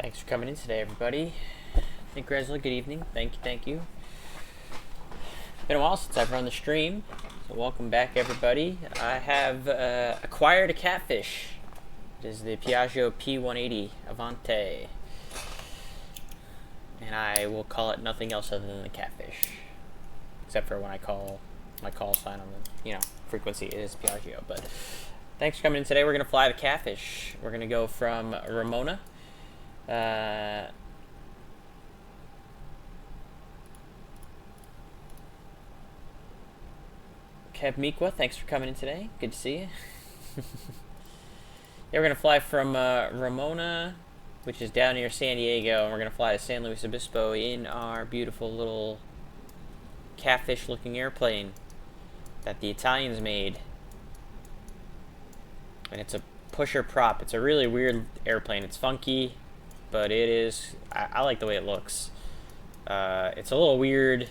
Thanks for coming in today, everybody. Hey, Gresla, good evening. Thank you. Been a while since I've run the stream, so welcome back, everybody. I have acquired a Catfish. It is the Piaggio P180 Avante, and I will call it nothing else other than the Catfish, except for when I call my call sign on the frequency. It is Piaggio. But thanks for coming in today. We're gonna fly the Catfish. We're gonna go from Ramona. Kev Mikwa, thanks for coming in today. Good to see you. Yeah, we're going to fly from Ramona, which is down near San Diego, and we're going to fly to San Luis Obispo in our beautiful little Catfish-looking airplane that the Italians made. And it's a pusher prop. It's a really weird airplane. It's funky, but it is... I like the way it looks. It's a little weird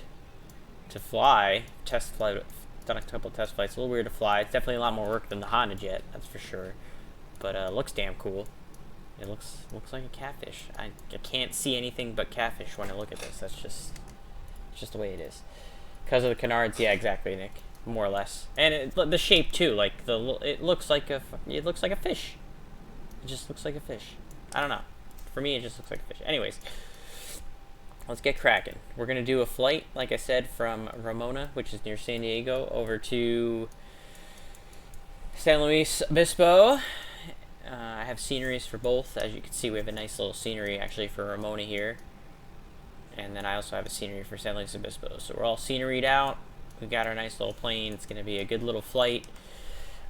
to fly, test flight. Done a couple test flights. A little weird to fly. It's definitely a lot more work than the Honda Jet, that's for sure. But looks damn cool. It looks like a Catfish. I can't see anything but Catfish when I look at this. That's just the way it is. Because of the canards, yeah, exactly, Nick. More or less, and the shape too. Like it looks like a fish. It just looks like a fish. I don't know. For me, it just looks like a fish. Anyways. Let's get cracking. We're going to do a flight, like I said, from Ramona, which is near San Diego, over to San Luis Obispo. I have sceneries for both. As you can see, we have a nice little scenery, actually, for Ramona here. And then I also have a scenery for San Luis Obispo. So we're all sceneried out. We've got our nice little plane. It's going to be a good little flight.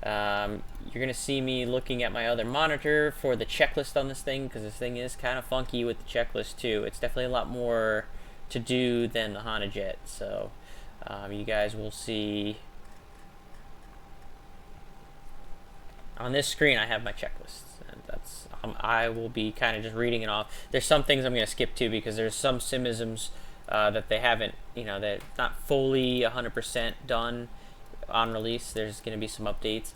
You're going to see me looking at my other monitor for the checklist on this thing, because this thing is kind of funky with the checklist too. It's definitely a lot more to do than the Honda Jet, so you guys will see on this screen. I have my checklist, and that's I will be kind of just reading it off. There's some things I'm going to skip too, because there's some simisms that they haven't, that it's not fully 100% done on release. There's going to be some updates.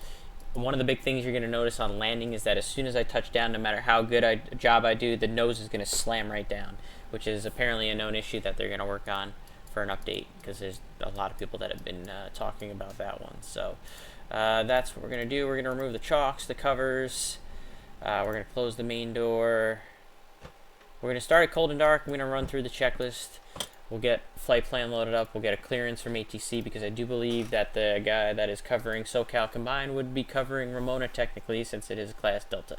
One of the big things you're going to notice on landing is that as soon as I touch down, no matter how good a job I do, the nose is going to slam right down, which is apparently a known issue that they're going to work on for an update, because there's a lot of people that have been talking about that one. So that's what we're going to do. We're going to remove the chocks, the covers. We're going to close the main door. We're going to start at cold and dark. I'm going to run through the checklist. We'll get flight plan loaded up. We'll get a clearance from ATC, because I do believe that the guy that is covering SoCal combined would be covering Ramona technically, since it is a Class Delta.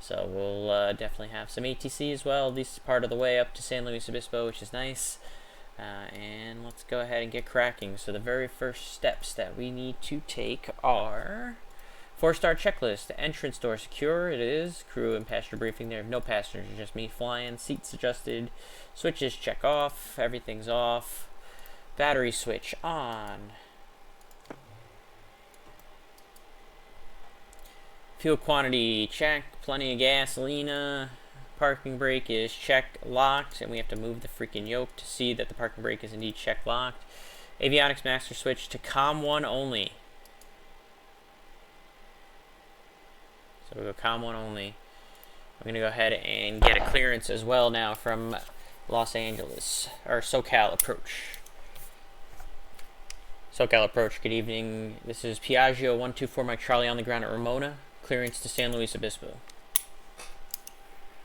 So we'll definitely have some ATC as well, at least part of the way up to San Luis Obispo, which is nice. And let's go ahead and get cracking. So the very first steps that we need to take are 4-star checklist. The entrance door secure. It is. Crew and passenger briefing. There have no passengers, just me flying. Seats adjusted. Switches check off. Everything's off. Battery switch on. Fuel quantity check. Plenty of gasolina. Parking brake is check locked, and we have to move the freaking yoke to see that the parking brake is indeed check locked. Avionics master switch to COM 1 only. So we'll go COM 1 only. I'm going to go ahead and get a clearance as well now from Los Angeles, or SoCal approach. SoCal approach, good evening. This is Piaggio 124 Mike Charlie on the ground at Ramona. Clearance to San Luis Obispo.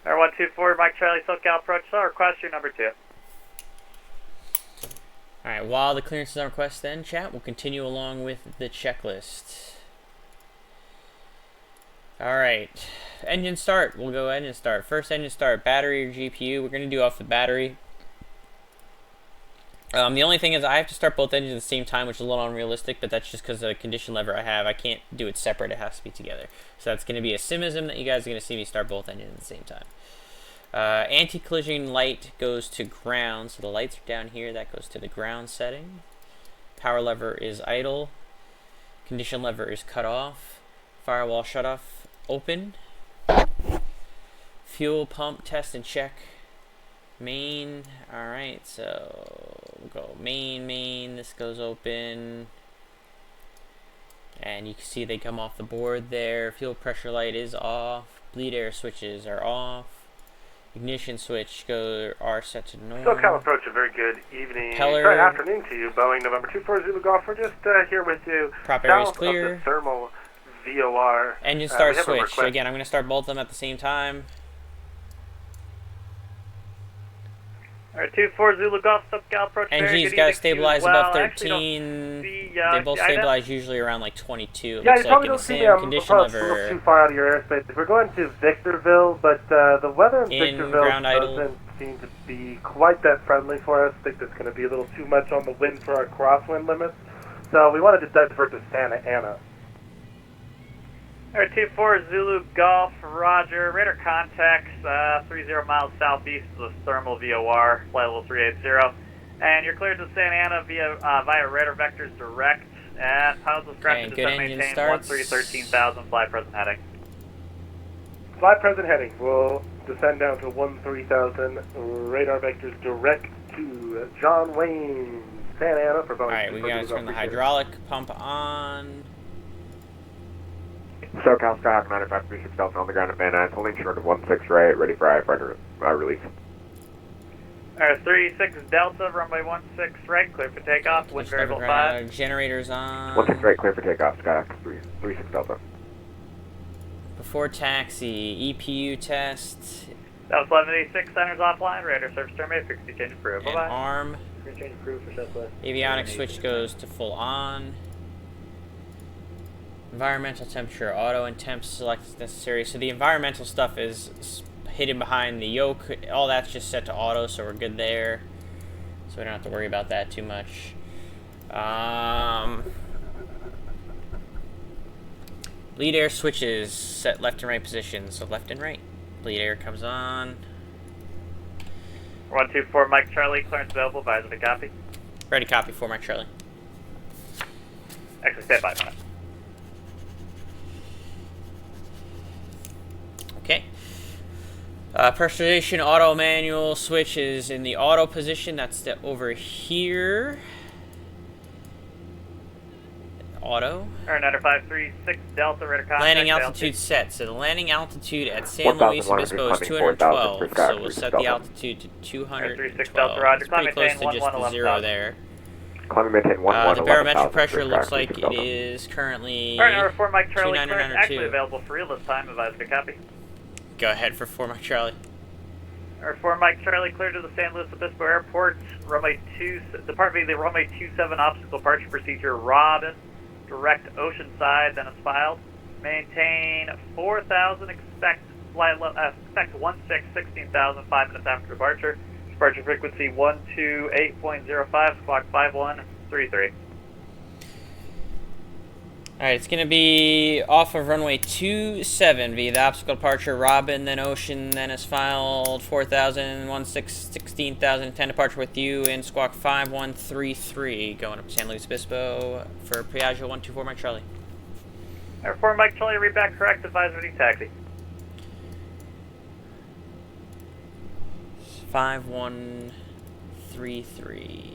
Air 124 Mike Charlie, SoCal approach. So request your number 2. Alright, while the clearance is on request then, chat, we'll continue along with the checklist. Alright, engine start. We'll go engine start. First engine start, battery or GPU. We're going to do off the battery. The only thing is I have to start both engines at the same time, which is a little unrealistic, but that's just because of the condition lever I have. I can't do it separate. It has to be together. So that's going to be a simism that you guys are going to see me start both engines at the same time. Anti-collision light goes to ground. So the lights are down here. That goes to the ground setting. Power lever is idle. Condition lever is cut off. Firewall shut off open. Fuel pump test and check. Main. Alright, so we'll go main. This goes open. And you can see they come off the board there. Fuel pressure light is off. Bleed air switches are off. Ignition switch are set to normal. SoCal approach, a very good evening. Propeller. Sorry, afternoon to you, Boeing November 24 Zulu Golf. We're just here with you. Prop area is South clear. Of the thermal VOR. Engine start we have a switch. request. Again, I'm going to start both of them at the same time. Alright, 24 Zulu Golf, SoCal approach. Engine's got to stabilize above 13. They both stabilize usually around like 22. It Yeah, you looks like probably in the don't see same me. condition I'm a level. little too far out of your airspace. We're going to Victorville, but the weather in In Victorville ground idle. doesn't seem to be quite that friendly for us. I think there's going to be a little too much on the wind for our crosswind limits. So we wanted to divert to Santa Ana. Alright, 24 Zulu Golf, roger. Radar contacts 30 miles southeast of the thermal VOR, flight level 380. And you're cleared to Santa Ana via radar vectors direct. And pilots discretion to good engine maintain starts. 13,000, fly present heading. Fly present heading. We'll descend down to 13,000. Radar vectors direct to John Wayne, Santa Ana for Boeing. Alright, we got to turn the hydraulic pump on. SoCal Skyhawk 9536 Delta on the ground at Van Nuys, holding short of 16 right, ready for IFR release. Alright, 36 Delta, runway 16 right, clear for takeoff, wind variable 5. Generators on. 16 right, clear for takeoff, Skyhawk 36 Delta. Before taxi, EPU test. That was 1186, centers offline, radar service terminated, fixed change of crew. And Bye-bye. arm. Change of crew for Southwest. Avionics switch goes to full on. Environmental temperature, auto and temp select as necessary. So the environmental stuff is hidden behind the yoke. All that's just set to auto, so we're good there. So we don't have to worry about that too much. Lead air switches set left and right positions. So left and right. Lead air comes on. 124 Mike Charlie, clearance available, advisor to copy. Ready, copy for Mike Charlie. Actually, stand by a minute. Okay. Pressurization auto manual switch is in the auto position. That's over here. Auto. Alright, under 536 Delta, radar contact. Landing altitude set. So the landing altitude at San Luis Obispo is 212. So we'll set the altitude to 212. Delta, roger. It's pretty close Climb to just the zero there. Climb and maintain 11 The barometric pressure looks like it is currently Alright, number 4 Mike Charlie, 29 clearance under actually 2. available for real this time, advisor to copy. Go ahead for 4 Mike Charlie. Alright, 4 Mike Charlie, clear to the San Luis Obispo Airport, runway 27 obstacle departure procedure, Robin. Direct Oceanside, then it's filed. Maintain 4,000, expect 16,000, 5 minutes after departure. Departure frequency 128.05, squawk 5133. Alright, it's going to be off of runway 27 via the obstacle departure, Robin, then Ocean, then is filed 4,000, 16,000, 10 departure with you in squawk 5133, going up to San Luis Obispo for Piaggio 124 Mike Charlie. Alright, 4 Mike Charlie, read back correct, advisory taxi. 5133.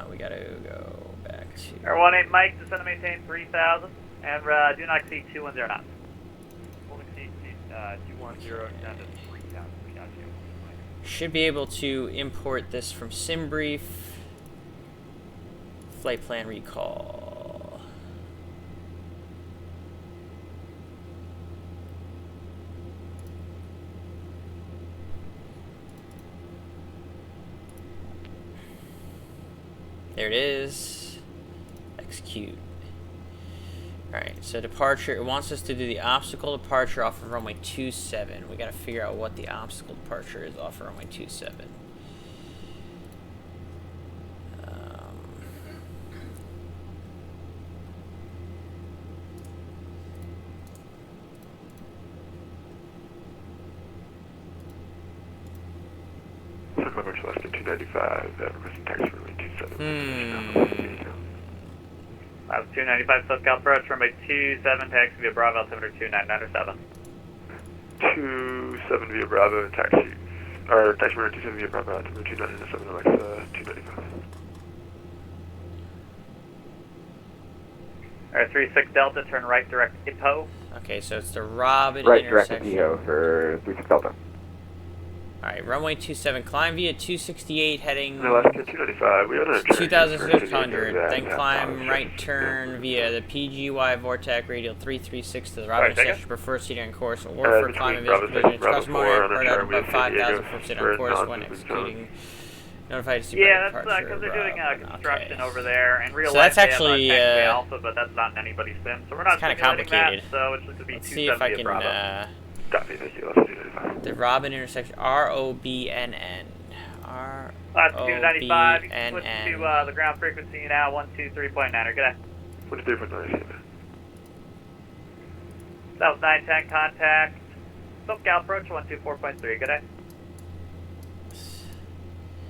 We gotta go back to... Alright, 18 Mike, descend and maintain 3,000, and do not exceed 210 knots. We'll exceed 210 down to 3,000. Should be able to import this from SimBrief. Flight plan recall. There it is. Execute. Alright, so departure, it wants us to do the obstacle departure off of runway 27. We gotta figure out what the obstacle departure is off of runway 27. Much less than 295, requesting taxi runway 27. That was 295 SoCal approach, runway 27, taxi via Bravo, altimeter 2997. 27 via Bravo and taxi. Or taxi runway 27 via Bravo, altimeter 2997, Alexa 295. Alright, 36 Delta, turn right, direct IPO. Okay, so it's the Robin Right, direct to intersection. PO for 36 Delta. Alright, runway 27, climb via 268 heading Alaska 295, we had a 2600, then climb right turn via the PGY Vortex radial 336 to the Robin intersection for first seating on course, or for climbing visual provision, cross morning, report out above 5,000 for sitting on course when executing. Notified to see Yeah, that's because they're doing construction over there, and real so that's life actually they have Alpha, but that's not in anybody's sim, so we're not kind of simulating complicated. that, so it's just going to be Let's see if I can, Copy, thank you, Alaska 295. the Robin intersection, R-O-B-N-N. R-O-B-N-N. You can switch R-O-B-N-N. to the ground frequency now, 123.9, good day. 23.9, South 910 contact, SoCal approach 124.3, good day.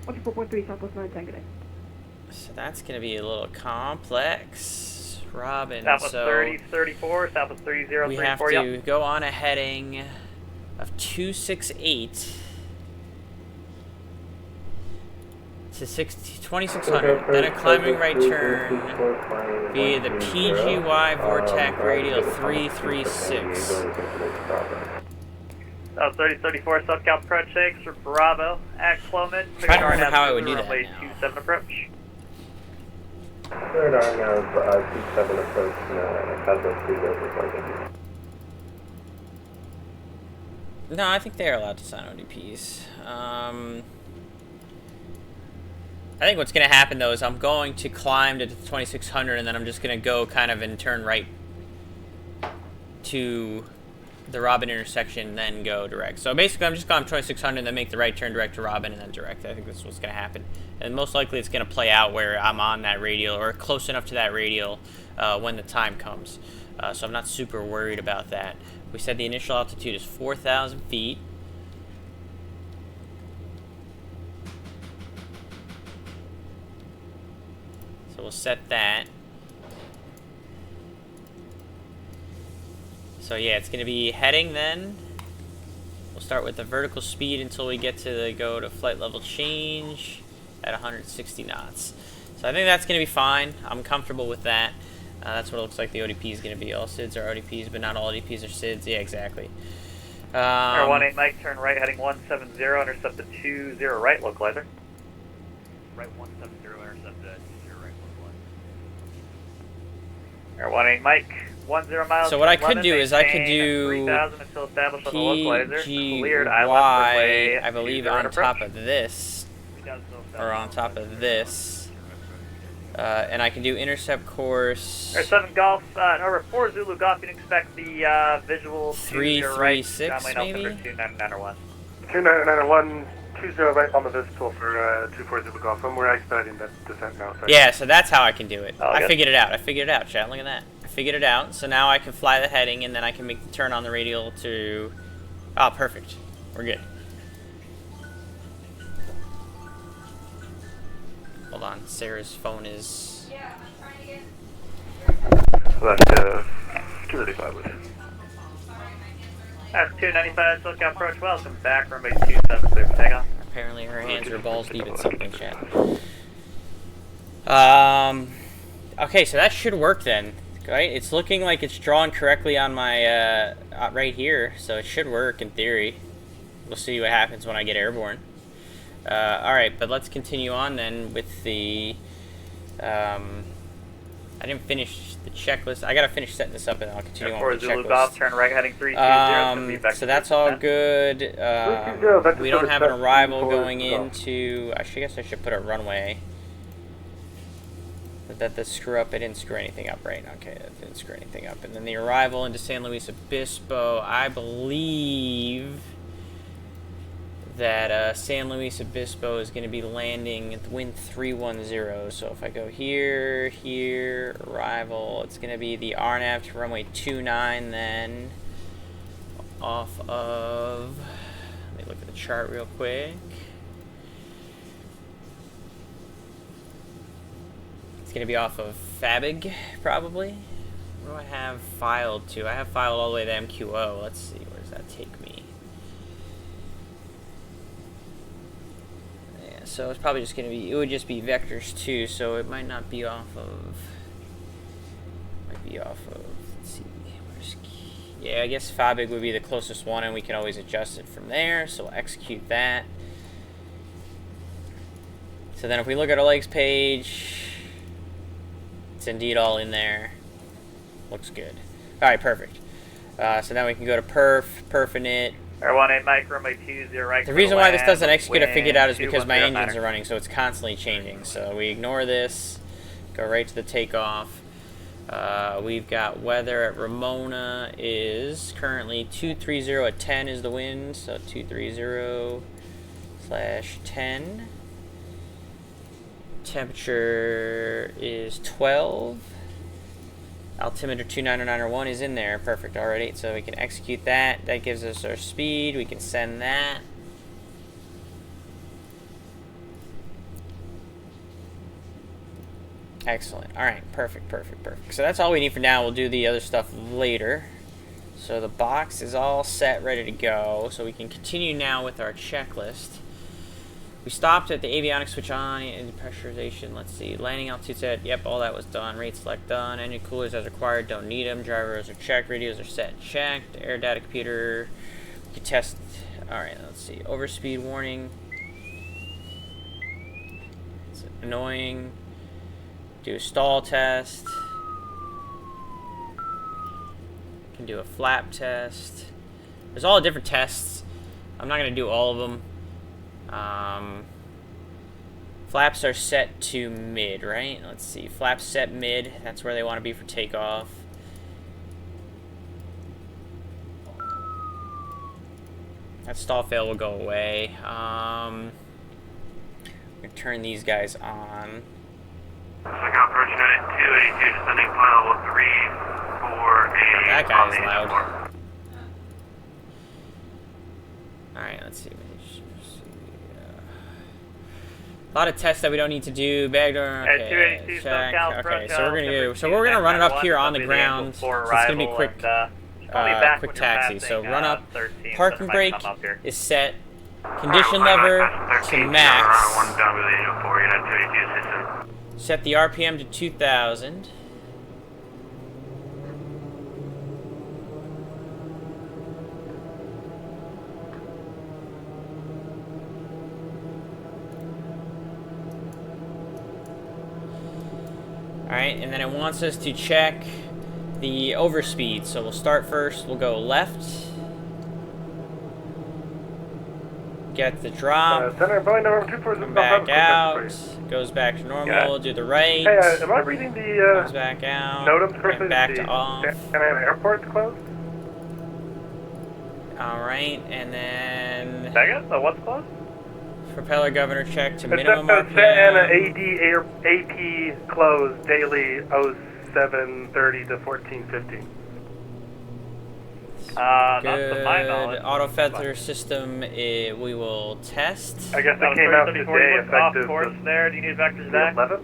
124.3, Southwest 910, good day. So that's going to be a little complex. Robin, Southwest so 3034, Southwest 3034, we have to go on a heading of 268 to 2600, then a climbing right turn via the PGY Vortex radial 336. 3034 SoCal approach 6 for Bravo at Clomid. Trying to remember how I would do that runway now. 27 approach. Third arm now, 27 approach, Southwest 3034. No, I think they're allowed to sign ODPs. I think what's going to happen, though, is I'm going to climb to 2600, and then I'm just going to go kind of and turn right to the Robin intersection, then go direct. So basically, I'm just going 2600, then make the right turn direct to Robin, and then direct. I think that's what's going to happen. And most likely, it's going to play out where I'm on that radial, or close enough to that radial when the time comes. So I'm not super worried about that. We said the initial altitude is 4,000 feet. So we'll set that. So yeah, it's going to be heading then. We'll start with the vertical speed until we get to go to flight level change at 160 knots. So I think that's going to be fine. I'm comfortable with that. That's what it looks like the ODP is going to be. All SIDs are ODPs, but not all ODPs are SIDs. Yeah, exactly. Air 18 Mike, turn right heading 170, intercept the 20 right localizer. Right 170, intercept the 20 right localizer. Air 18 Mike, 10 miles. So what I could London, do is I could maintain do 3000 until established on the localizer. Cleared PGY, ILS runway I believe 20 on approach. top of this, or on top of this. And I can do intercept course Air 7 Golf, over 4 Zulu Golf, you can expect the visual 20 right. 336 maybe? 2991. 2991, 20 right on the Vistol for 24 Zulu Golf, and we're expediting that descent now. Sorry. Yeah, so that's how I can do it. Oh, I good. figured it out. I figured it out, chat. Look at that. I figured it out. So now I can fly the heading, and then I can make the turn on the radial to... Oh, perfect. We're good. Hold on. Sarah's phone is... Yeah, I'm trying to get... Alaska 295 with That's 295, SoCal approach, welcome back, runway 27, clear for takeoff. Apparently her hands are balls deep in something, chat. Okay, so that should work then. Right? It's looking like it's drawn correctly on my, right here, so it should work in theory. We'll see what happens when I get airborne. Alright, but let's continue on then with the, I didn't finish the checklist. I gotta finish setting this up and I'll continue on with the Zulu Golf, checklist. turn right heading 320, So that's all good. We don't have an arrival going into, I guess I should put a runway. Did that screw up? It didn't screw anything up, right? Okay, that didn't screw anything up. And then the arrival into San Luis Obispo, I believe that San Luis Obispo is going to be landing at the wind 310. So if I go here, here, arrival, it's going to be the RNAV to runway 29 then off of, let me look at the chart real quick. It's going to be off of Fabig, probably. Where do I have filed to? I have filed all the way to MQO. Let's see, where does that take me? Yeah, so it's probably just going to be, it would just be vectors too, so it might not be off of Might be off of, let's see, yeah, I guess Fabig would be the closest one, and we can always adjust it from there, so we'll execute that. So then if we look at our legs page, it's indeed all in there. Looks good. Alright, perfect. So now we can go to perf-init. Air 18 Mike, runway 20 right. The reason why this doesn't execute, I figured out, is because my engines are running, so it's constantly changing. So we ignore this, go right to the takeoff. We've got weather at Ramona is currently 230 at 10 is the wind, so 230/10. Temperature is 12. Altimeter 29901 is in there. Perfect already. So we can execute that. That gives us our speed. We can send that. Excellent. Alright, perfect. So that's all we need for now. We'll do the other stuff later. So the box is all set, ready to go. So we can continue now with our checklist. We stopped at the avionics switch on and pressurization. Let's see. Landing altitude set. Yep, all that was done. Rate select done. Engine coolers as required. Don't need them. Drivers are checked. Radios are set and checked. Air data computer. We can test. Alright, let's see. Overspeed warning. It's annoying. Do a stall test. Can do a flap test. There's all the different tests. I'm not going to do all of them. Flaps are set to mid, right? Let's see. Flaps set mid. That's where they want to be for takeoff. That stall fail will go away. I'm going to turn these guys on. Approaching at 282, descending final 348. That guy is loud. Alright, let's see. A lot of tests that we don't need to do. Bag door. Okay, check. Okay, so we're gonna run it up here on the ground. So it's gonna be quick, quick taxi. So run up. Parking brake is set. Condition lever to max. Set the RPM to 2,000. Alright, and then it wants us to check the overspeed. So we'll start first, we'll go left. Get the drop. Center, Boeing number 24 Come back out. Goes back to normal, do the right. Hey, am I reading the goes back out. NOTAMs correctly? Right back to off. Santa Airport's closed? Alright, and then Second? So what's closed? propeller governor check to minimum Santa RPM. AP closed daily 0730 to 1415. Not to my Good. knowledge. Auto feather system, we will test. I guess That it came out today, off effective course there. Do you need vectors back? 11th.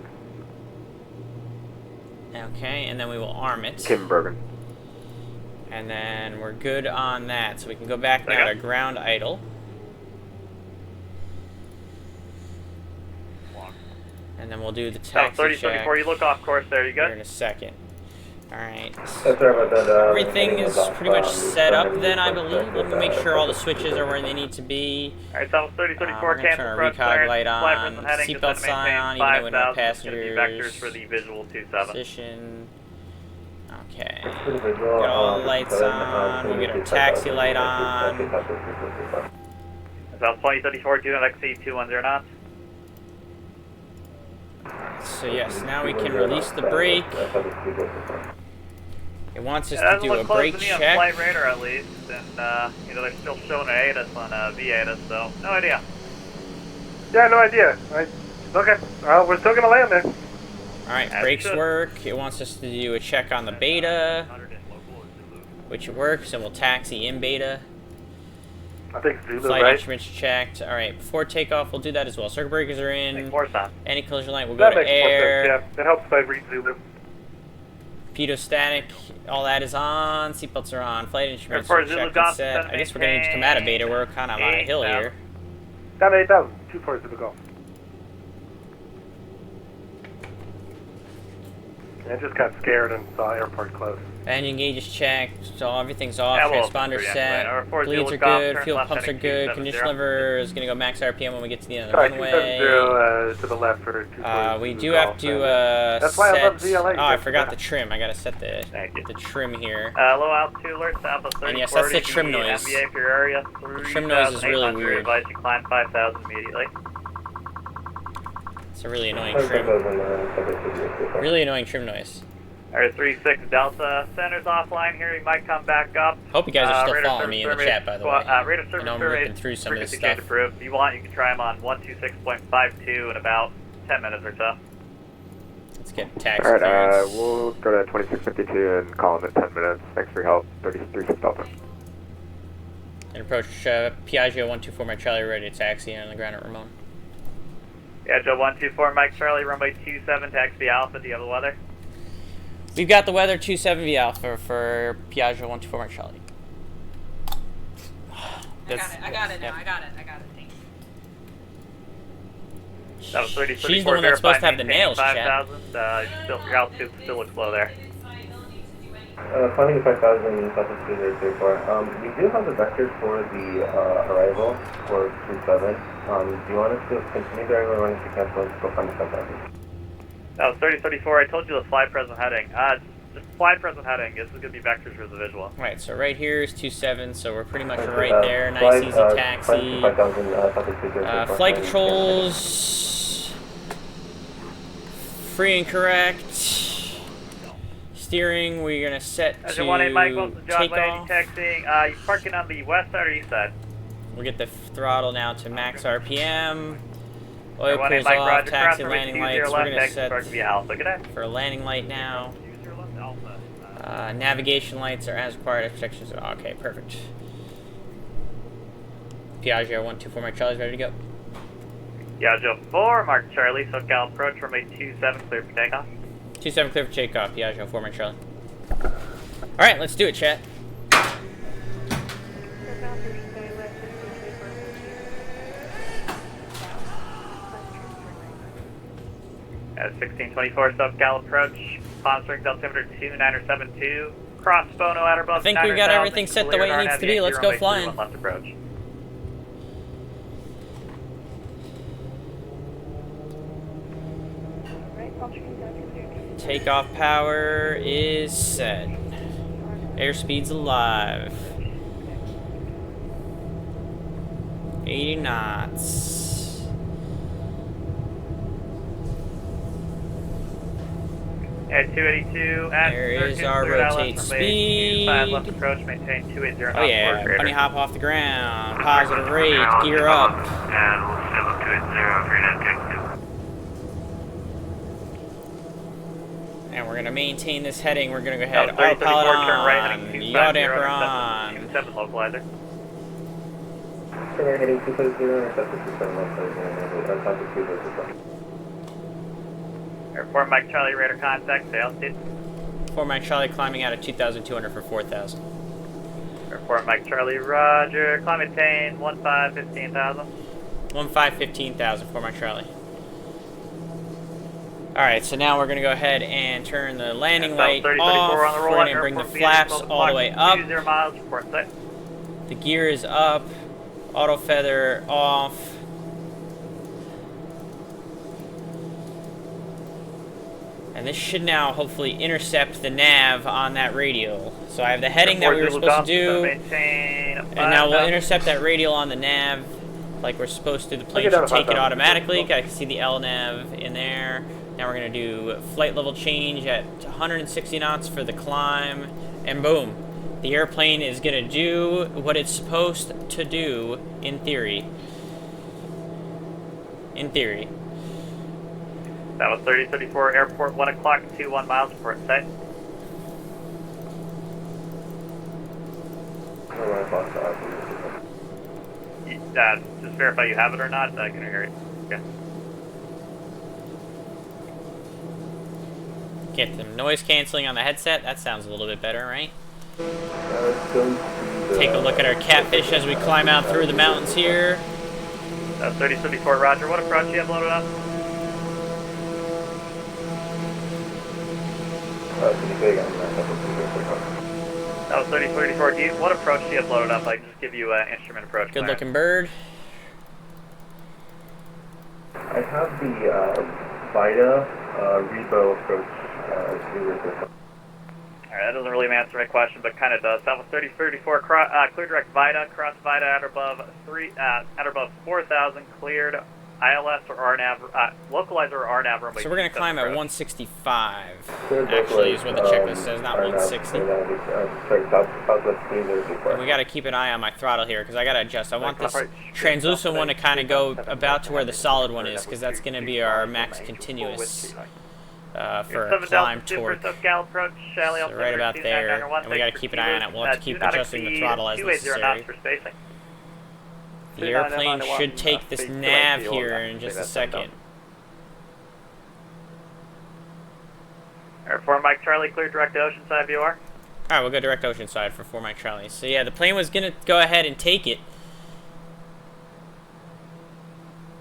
Okay, and then we will arm it. Kim Bergen. And then we're good on that. So we can go back now to ground idle. And then we'll do the taxi 3034, check you look off course there. You here good? in a second. Alright. Sorry about that. Everything is pretty much set up then, I believe. Let me make sure all the switches are where they need to be. Alright, so 3034, We're going to turn our recog light on, seatbelt sign on, even though we don't have passengers. Vectors for the visual 27. Position. Okay. Get all the lights on. We'll get our taxi light on. So 2034, do not exceed 210 knots. So yes, now we can release the brake. It wants us to Doesn't do a look close brake to me on check. flight radar at least, and you know they're still showing an ATIS on V8, so no idea. Yeah, no idea. Okay, we're still gonna land there. Alright, As brakes should. work. It wants us to do a check on the beta, which works, and we'll taxi in beta. I think Zulu, Flight right? instruments checked. Alright, before takeoff, we'll do that as well. Circuit breakers are Makes in. more sense. Any collision light will go That to makes more air. sense, yeah. That helps if I read Zulu. Pedostatic, all that is on. Seatbelts are on. Flight instruments For are Zulu checked and Golf, set. I guess we're going to need to come out of beta. We're kind of on a hill here. Down to 8,000. 24 Zulu Golf. and just got scared and saw airport close. Engine gauge is checked, so everything's off. Yeah, well, Transponder pretty set. anyway. Our 40 Bleeds are looks off, good. turn Fuel left pumps are heading good. 270. Condition lever is gonna go max RPM when we get to the end of the Sorry, runway. 270 to the left for 240. We do have to That's why I love set. VLA. Oh, I forgot the trim. I gotta set Thank you. the trim here. Low altitude alert, south of 3040. And yes, that's the trim noise. MBA for your area. The trim noise is really weird. Advise you climb 5,000 immediately. It's a really annoying trim. Really annoying trim noise. Alright, 36 Delta. Center's offline here. You might come back up. Hope you guys are still radar following service me in the survey- chat, by the way. Radar service I know I'm survey ripping through some of this frequency change stuff. approved. If you want, you can try them on 126.52 in about 10 minutes or so. Let's get taxi Alright, clearance. we'll go to 2652 and call in 10 minutes. Thanks for your help. 36 Delta. And approach Piaggio 124 Mike Charlie, ready to taxi on the ground at Ramon. Yeah, Joe 124 Mike Charlie, runway 27, taxi Alpha. Do you have the weather? We've got the weather 27V Alpha for Piaggio 124 Mike Charlie. I got it now. I got it. Thank you. That was 30, She's the one that's supposed to have the nails, chat. 5,000. Your altitude still looks low there. Finding 5,000 Southeast 034. We do have the vectors for the arrival for 27. Do you want us to continue the arrival or want us to cancel and just go find the 5,000? That was 3034. I told you the fly present heading. Just fly present heading. This is going to be vectors for the visual. Right, so right here is 27, so we're pretty much right there. Nice, easy taxi. 5,000 Flight controls. Free and correct. Steering, we're going to set As to your 18 Mike, welcome to John take Lane, off. taxiing. You parking on the west side or east side? We'll get the throttle now to max RPM. Oil 18 cools Mike, off, Roger, taxi cross landing runway 20 lights. We're left, going to taxi set park via Alpha. Good day. for a landing light now. Use your left Alpha. Navigation lights are as required. Protections. Okay, perfect. Piaggio 124 Mike Charlie's ready to go. Yeah, Joe 4, Mark Charlie, SoCal approach, runway 27, clear for takeoff. 27 clear for takeoff. Piaggio 4 Mike Charlie. All right, let's do it, chat. At 1624 SoCal approach, palm string altimeter 2972, cross Bono at or above. I think we got everything set the way it needs to be. Let's go flying. Left approach. Takeoff power is set. Airspeed's alive. 80 knots. At 282 at There is 13, our cleared out rotate left, runway 25 left speed. approach, maintain 280 Oh knots. yeah, forward, bunny greater. hop off the ground. Positive rate, gear up. And we'll step up to 80 for your net check. And we're gonna maintain this heading. We're gonna go ahead. That was 3034, Autopilot turn right, on. heading Yaw 250, damper on. intercept 27 localizer. Turn right heading 250, intercept 27 left, Southeast 034. Airport Mike Charlie, radar contact, say altitude. 4 Mike Charlie climbing out at 2,200 for 4,000. Airport Mike Charlie, roger. Climb attain 15,000. 15,000 4 Mike Charlie. Alright, so now we're going to go ahead and turn the landing light 3034 off. on the roll. We're going to bring the flaps all the way up. 20 miles, report set. The gear is up. Auto feather off. And this should now hopefully intercept the nav on that radial. So I have the heading that we were supposed to do. And now we'll intercept that radial on the nav like we're supposed to. The plane should take it automatically. I can see the LNAV in there. Now we're going to do flight level change at 160 knots for the climb. And boom. The airplane is going to do what it's supposed to do in theory. In theory. That was 3034 airport, 1 o'clock, 21 miles, report set. Just verify you have it or not. I can hear it. Okay. Get the noise canceling on the headset. That sounds a little bit better, right? Take a look at our Catfish as we climb out through the mountains here. That's 3034, roger. What approach you have loaded up? Can you say again? That was 3034. What approach do you have loaded up? I can just give you an instrument approach. Good looking bird. I have the VITA Rebo approach to your system. Alright, that doesn't really answer my question, but kind of does. Southwest 3034, clear direct VITA, cross VITA at or above 4,000, cleared ILS or RNAV, localizer or RNAV runway. So we're going to climb at 165. Cleared Actually, is what the checklist localize, says, not RNAV, 160. sorry, Southwest 3034. And we got to keep an eye on my throttle here because I got to adjust. I want this translucent one to kind of go about to where the solid one is because that's going to be our max continuous for a climb torque. So right about there, and we got to keep an eye on it. We'll have to keep adjusting the throttle as necessary. The airplane should take this nav here in just a second. Alright, 4 Mike Charlie, clear direct to Oceanside VOR. Alright, we'll go direct Oceanside for 4 Mike Charlie. So yeah, the plane was going to go ahead and take it.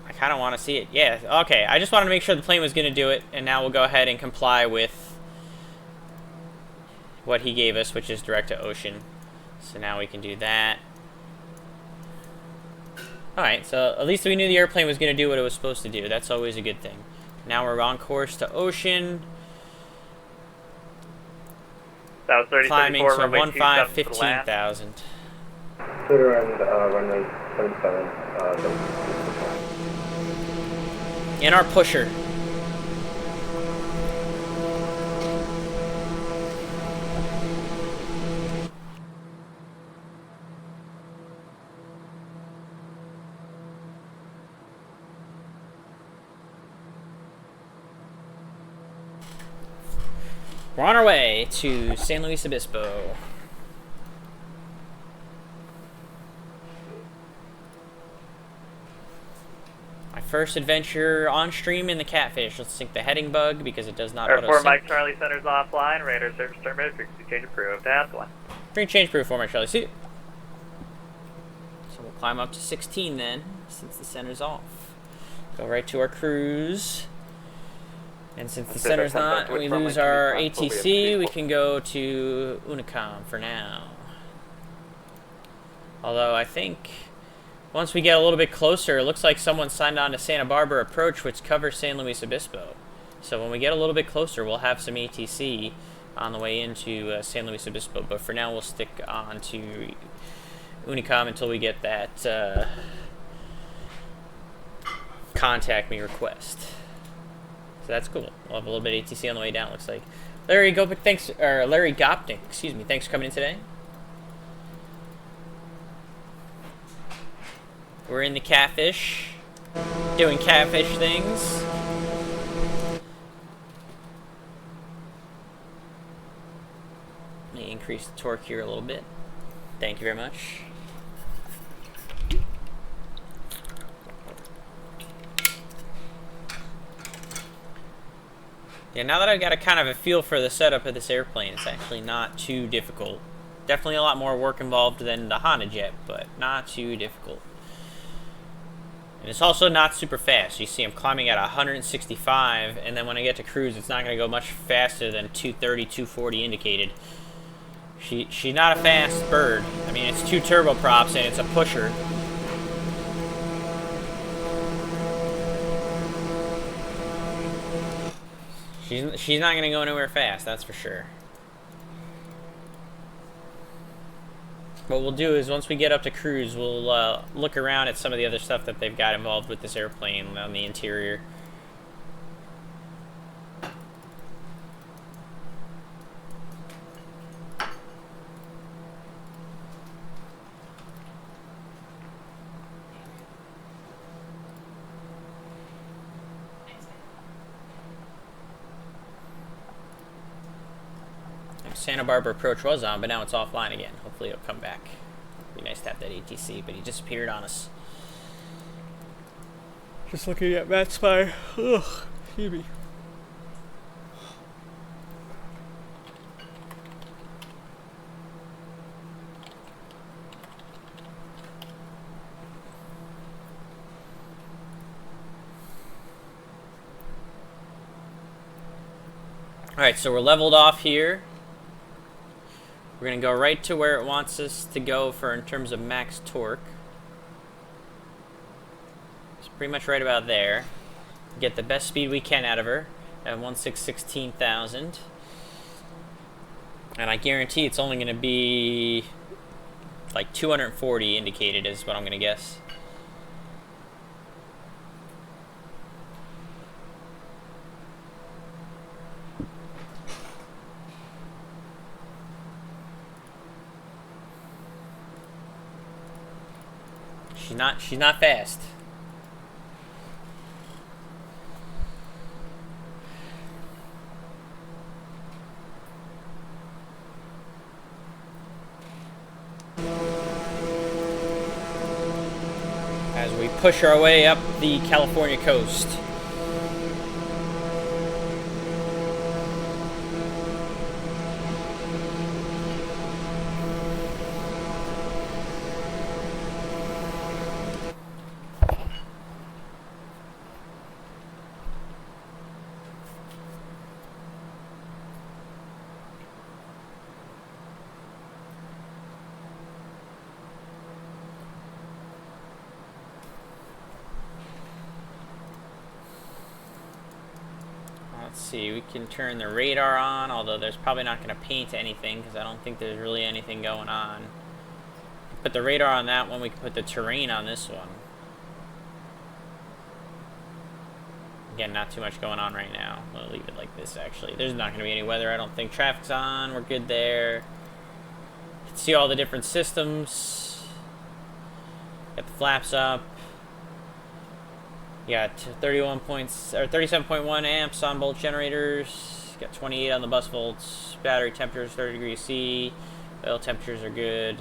I kind of want to see it. Yeah, okay. I just wanted to make sure the plane was going to do it, and now we'll go ahead and comply with what he gave us, which is direct to ocean. So now we can do that. Alright, so at least we knew the airplane was going to do what it was supposed to do. That's always a good thing. Now we're on course to ocean. South 30, Climbing 34, from runway 15,000. Clear and runway 77. In our pusher. We're on our way to San Luis Obispo. My first adventure on stream in the Catfish. Let's sync the heading bug because it does not auto-sync. 4 Mike Charlie, center's offline. Radar service terminated. Frequency change approved. Task 1. Free change proof for my Charlie. See. So we'll climb up to 16 then, since the center's off. Go right to our cruise. And since the center's not, and we lose our ATC, we can go to Unicom for now. Although I think once we get a little bit closer, it looks like someone signed on to Santa Barbara Approach, which covers San Luis Obispo. So when we get a little bit closer, we'll have some ATC on the way into San Luis Obispo. But for now, we'll stick on to Unicom until we get that contact me request. So that's cool. We'll have a little bit of ATC on the way down, looks like. Larry Gopnik, excuse me, thanks for coming in today. We're in the Catfish, doing catfish things. Let me increase the torque here a little bit. Thank you very much. Yeah, now that I've got a kind of a feel for the setup of this airplane, it's actually not too difficult. Definitely a lot more work involved than the Honda Jet, but not too difficult. And it's also not super fast. You see I'm climbing at 165, and then when I get to cruise, it's not going to go much faster than 230, 240 indicated. She's not a fast bird. I mean, it's 2 turboprops, and it's a pusher. She's not going to go anywhere fast, that's for sure. What we'll do is once we get up to cruise, we'll look around at some of the other stuff that they've got involved with this airplane on the interior. Santa Barbara Approach was on, but now it's offline again. Hopefully it'll come back. Be nice to have that ATC, but he disappeared on us. Just looking at Matt's fire. Ugh, excuse me. Alright, so we're leveled off here. We're going to go right to where it wants us to go for in terms of max torque. It's pretty much right about there. Get the best speed we can out of her at 16,000. And I guarantee it's only going to be like 240 indicated is what I'm going to guess. She's not fast. As we push our way up the California coast. Let's see, we can turn the radar on, although there's probably not going to paint anything because I don't think there's really anything going on. Put the radar on that one, we can put the terrain on this one. Again, not too much going on right now. We'll leave it like this actually. There's not going to be any weather, I don't think. Traffic's on, we're good there. You can see all the different systems. Got the flaps up. You got 37.1 amps on both generators. Got 28 on the bus volts. Battery temperatures 30 degrees C. Oil temperatures are good.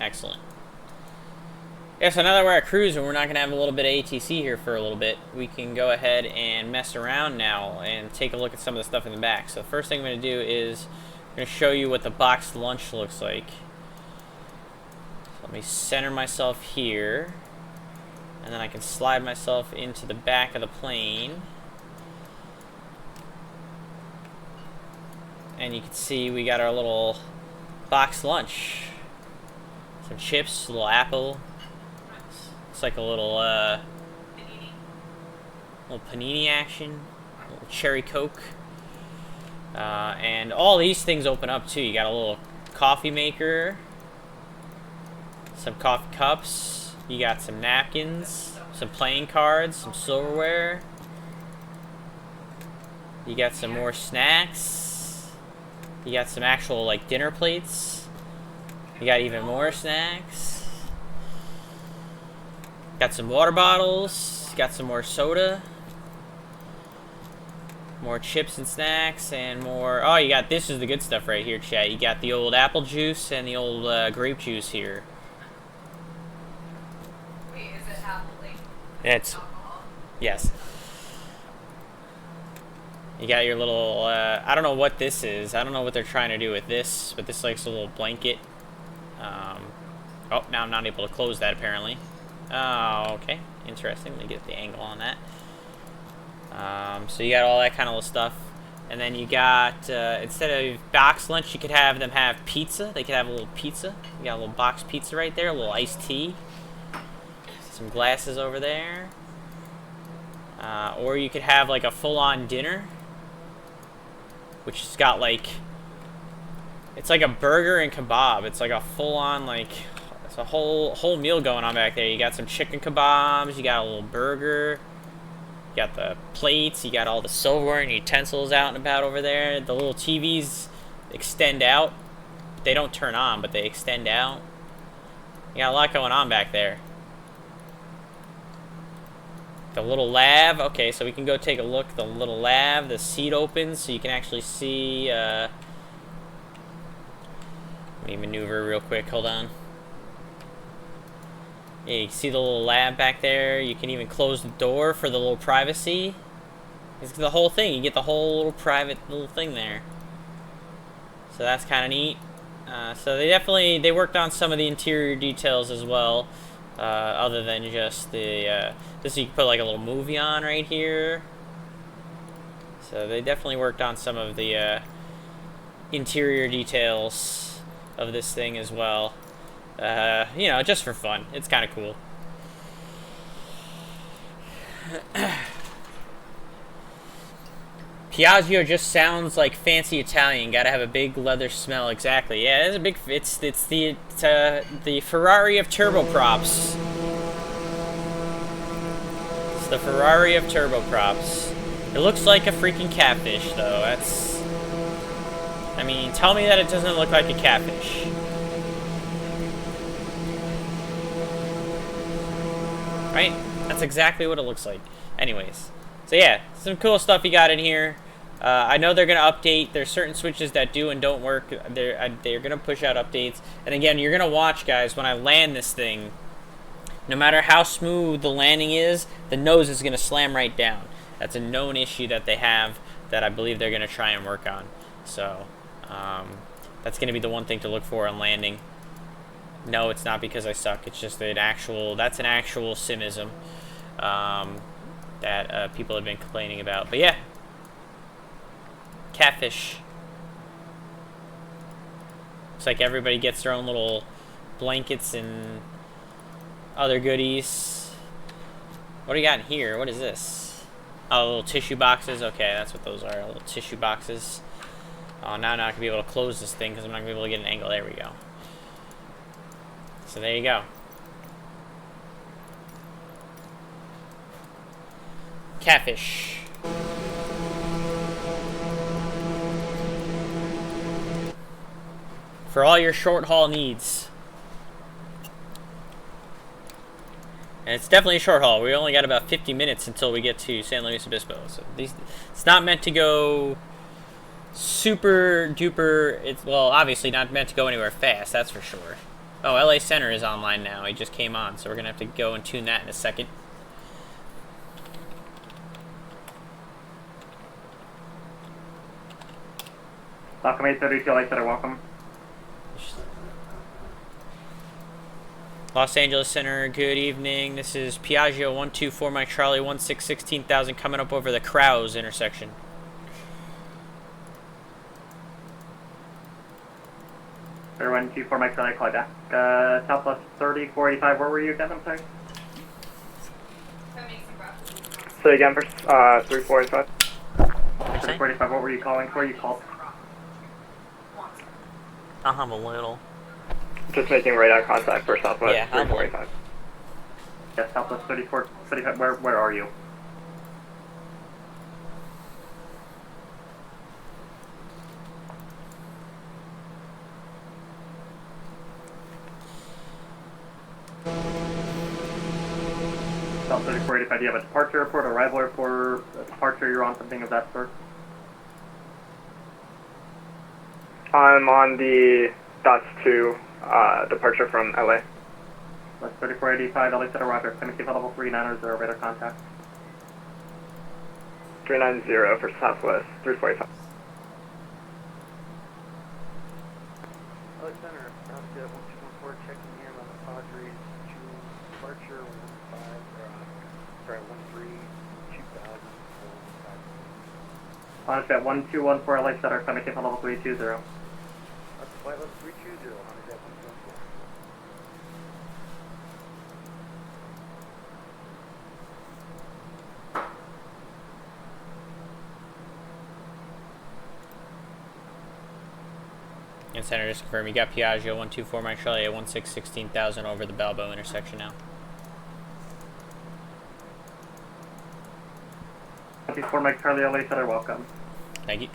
Excellent. Yeah, so now that we're at cruise and we're not going to have a little bit of ATC here for a little bit, we can go ahead and mess around now and take a look at some of the stuff in the back. So the first thing I'm going to do is I'm going to show you what the boxed lunch looks like. So let me center myself here, and then I can slide myself into the back of the plane. And you can see we got our little boxed lunch. Some chips, a little apple. It's like a little panini action, a little cherry Coke, and all these things open up too. You got a little coffee maker, some coffee cups, you got some napkins, some playing cards, some silverware, you got some more snacks, you got some actual like dinner plates, you got even more snacks. Got some water bottles, got some more soda, more chips and snacks, and more... Oh, you got... This is the good stuff right here, chat. You got the old apple juice and the old grape juice here. Wait, is it apple like It's... alcohol? Yes. You got your little... I don't know what this is. I don't know what they're trying to do with this, but this likes a little blanket. Oh, now I'm not able to close that, apparently. Oh, okay. Interesting. Let me get the angle on that. So you got all that kind of stuff. And then you got, instead of box lunch, you could have them have pizza. They could have a little pizza. You got a little box pizza right there, a little iced tea. Some glasses over there. Or you could have like a full-on dinner, which has got like, it's like a burger and kebab. It's like a full-on like, it's a whole meal going on back there. You got some chicken kebabs, you got a little burger, you got the plates, you got all the silverware and utensils out and about over there. The little TVs extend out. They don't turn on, but they extend out. You got a lot going on back there. The little lab, okay, so we can go take a look. The little lab, the seat opens so you can actually see, let me maneuver real quick, hold on. Yeah, you can see the little lab back there. You can even close the door for the little privacy. It's the whole thing. You get the whole little private little thing there. So that's kind of neat. So they worked on some of the interior details as well, other than just the this. You can put like a little movie on right here. So they definitely worked on some of the interior details of this thing as well. You know, just for fun. It's kind of cool. Piaggio just sounds like fancy Italian. Gotta have a big leather smell. Exactly. Yeah, it's a big. It's the Ferrari of turboprops. It's the Ferrari of turboprops. It looks like a freaking catfish, though. That's. I mean, tell me that it doesn't look like a catfish. Right? That's exactly what it looks like. Anyways. So yeah, some cool stuff you got in here. I know they're going to update. There's certain switches that do and don't work. They're going to push out updates. And again, you're going to watch, guys, when I land this thing, no matter how smooth the landing is, the nose is going to slam right down. That's a known issue that they have that I believe they're going to try and work on. So that's going to be the one thing to look for on landing. No, it's not because I suck. It's just that's an actual simism that people have been complaining about. But yeah, Catfish. Looks like everybody gets their own little blankets and other goodies. What do you got in here? What is this? Oh, little tissue boxes. Okay, that's what those are. Little tissue boxes. Oh, now I'm not going to be able to close this thing because I'm not going to be able to get an angle. There we go. So there you go. Catfish. For all your short haul needs. And it's definitely a short haul. We only got about 50 minutes until we get to San Luis Obispo. So it's not meant to go super duper. Well, obviously not meant to go anywhere fast, that's for sure. Oh, LA Center is online now. He just came on, so we're going to have to go and tune that in a second. Welcome 832, LA Center, welcome. Los Angeles Center, good evening. This is Piaggio 124 Mike Charlie 16,000 coming up over the Krause intersection. Everyone, 24 Mike Charlie, call back. Southwest 30, 485, where were you again? I'm sorry. Say again for 3485. 485, what were you calling for? You called. I'll have a little. Just making radar contact for Southwest Yeah, 3485. Yes, Southwest 34, 35, where are you? South 3485, do you have a departure report, arrival report, a departure you're on, something of that sort? I'm on the dots 2 departure from LA. West 3485, LA Center, Roger. Timothy level 39 or radar contact. 390 for Southwest 345. LA Center, Roger, 1214, checking in on the Padres to departure 13 2000. On at 1214 LA Center, Timothy level 320. That's flight level 320, on at 114. And Center, just confirm you got Piaggio 124 Mike Charlie at 16,000 over the Balbo intersection now. 24 Mike Charlie, LA Center, welcome. Thank you.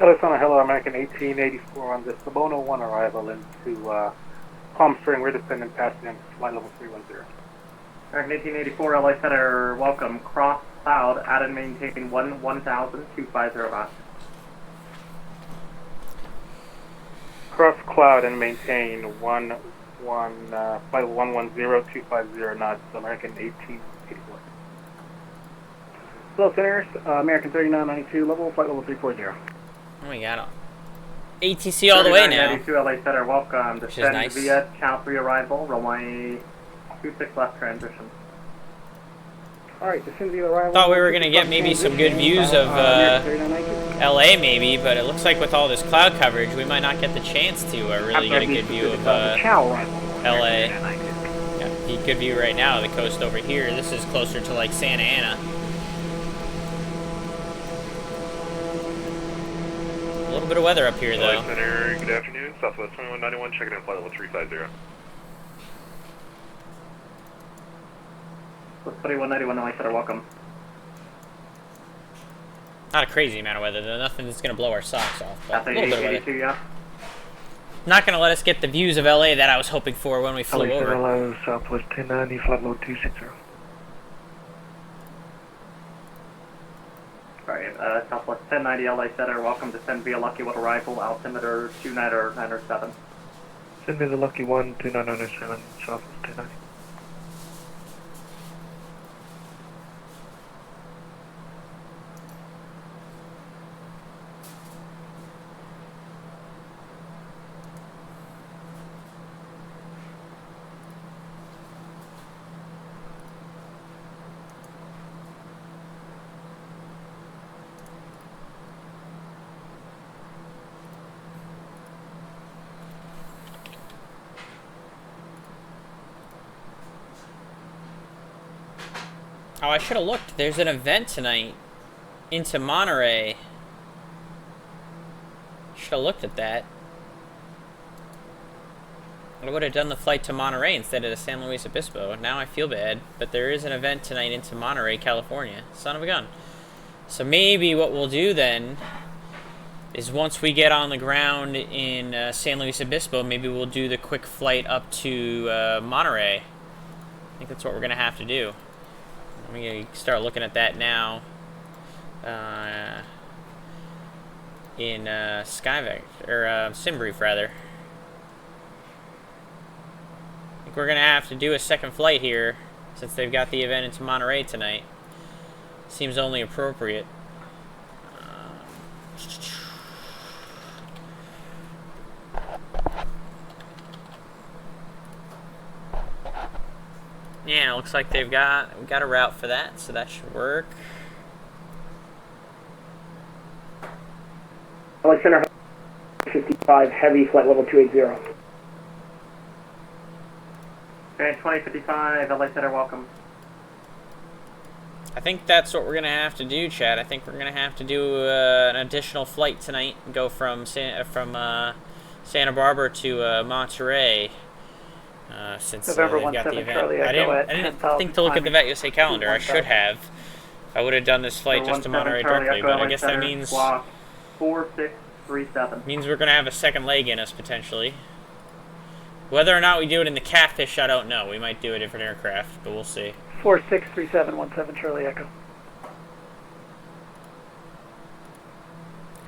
LA Center, hello, American 1884 on the Sabono 1 arrival into Palm Spring. We're descending past them, flight level 310. American 1884, LA Center, welcome. Cross Cloud, add and maintain 1000, 250 knots. Cross Cloud and maintain flight 110, 250 knots, American 1884. Hello, Centers, American 3992, flight level 340. Oh, we got ATC all the way now. 92 LA Center, welcome. Which is Descend nice. via channel 3 arrival, runway 26 left transition. Alright, descend via arrival. Thought we were gonna get maybe some good views of LA maybe, but it looks like with all this cloud coverage, we might not get the chance to really get a good view of LA. Yeah, good view right now of the coast over here. This is closer to like Santa Ana. A little bit of weather up here though. Center, good afternoon. Southwest 2191, checking in flight level 350. 2191 LA Center, welcome. Not a crazy amount of weather though. Nothing that's gonna blow our socks off. But a little bit of weather. 82, yeah. Not gonna let us get the views of LA that I was hoping for when we flew over. Hello, Southwest 1090, flight load 260. Alright, Southwest 1090 LA Center, welcome. Descend via Lucky Wood arrival, altimeter 29907. Send me the Lucky 1, 2997, Southwest 1090. Oh, I should have looked. There's an event tonight into Monterey. Should have looked at that. I would have done the flight to Monterey instead of to San Luis Obispo. Now I feel bad, but there is an event tonight into Monterey, California. Son of a gun. So maybe what we'll do then is once we get on the ground in San Luis Obispo, maybe we'll do the quick flight up to Monterey. I think that's what we're going to have to do. I'm going to start looking at that now in Skyvec, or SimBrief rather. I think we're going to have to do a second flight here since they've got the event into Monterey tonight. Seems only appropriate. Yeah, it looks like we got a route for that, so that should work. LA Center 55, heavy, flight level 280. Okay, 2055, LA Center, welcome. I think that's what we're going to have to do, Chad. I think we're going to have to do an additional flight tonight and go from Santa Barbara to Monterey. Since they've got the event. I didn't think to look at the VATUSA calendar. I should have. I would have done this flight just to Monterey directly, but I guess that means 4637. Means we're going to have a second leg in us, potentially. Whether or not we do it in the Catfish, I don't know. We might do a different aircraft, but we'll see. 463717 Charlie Echo.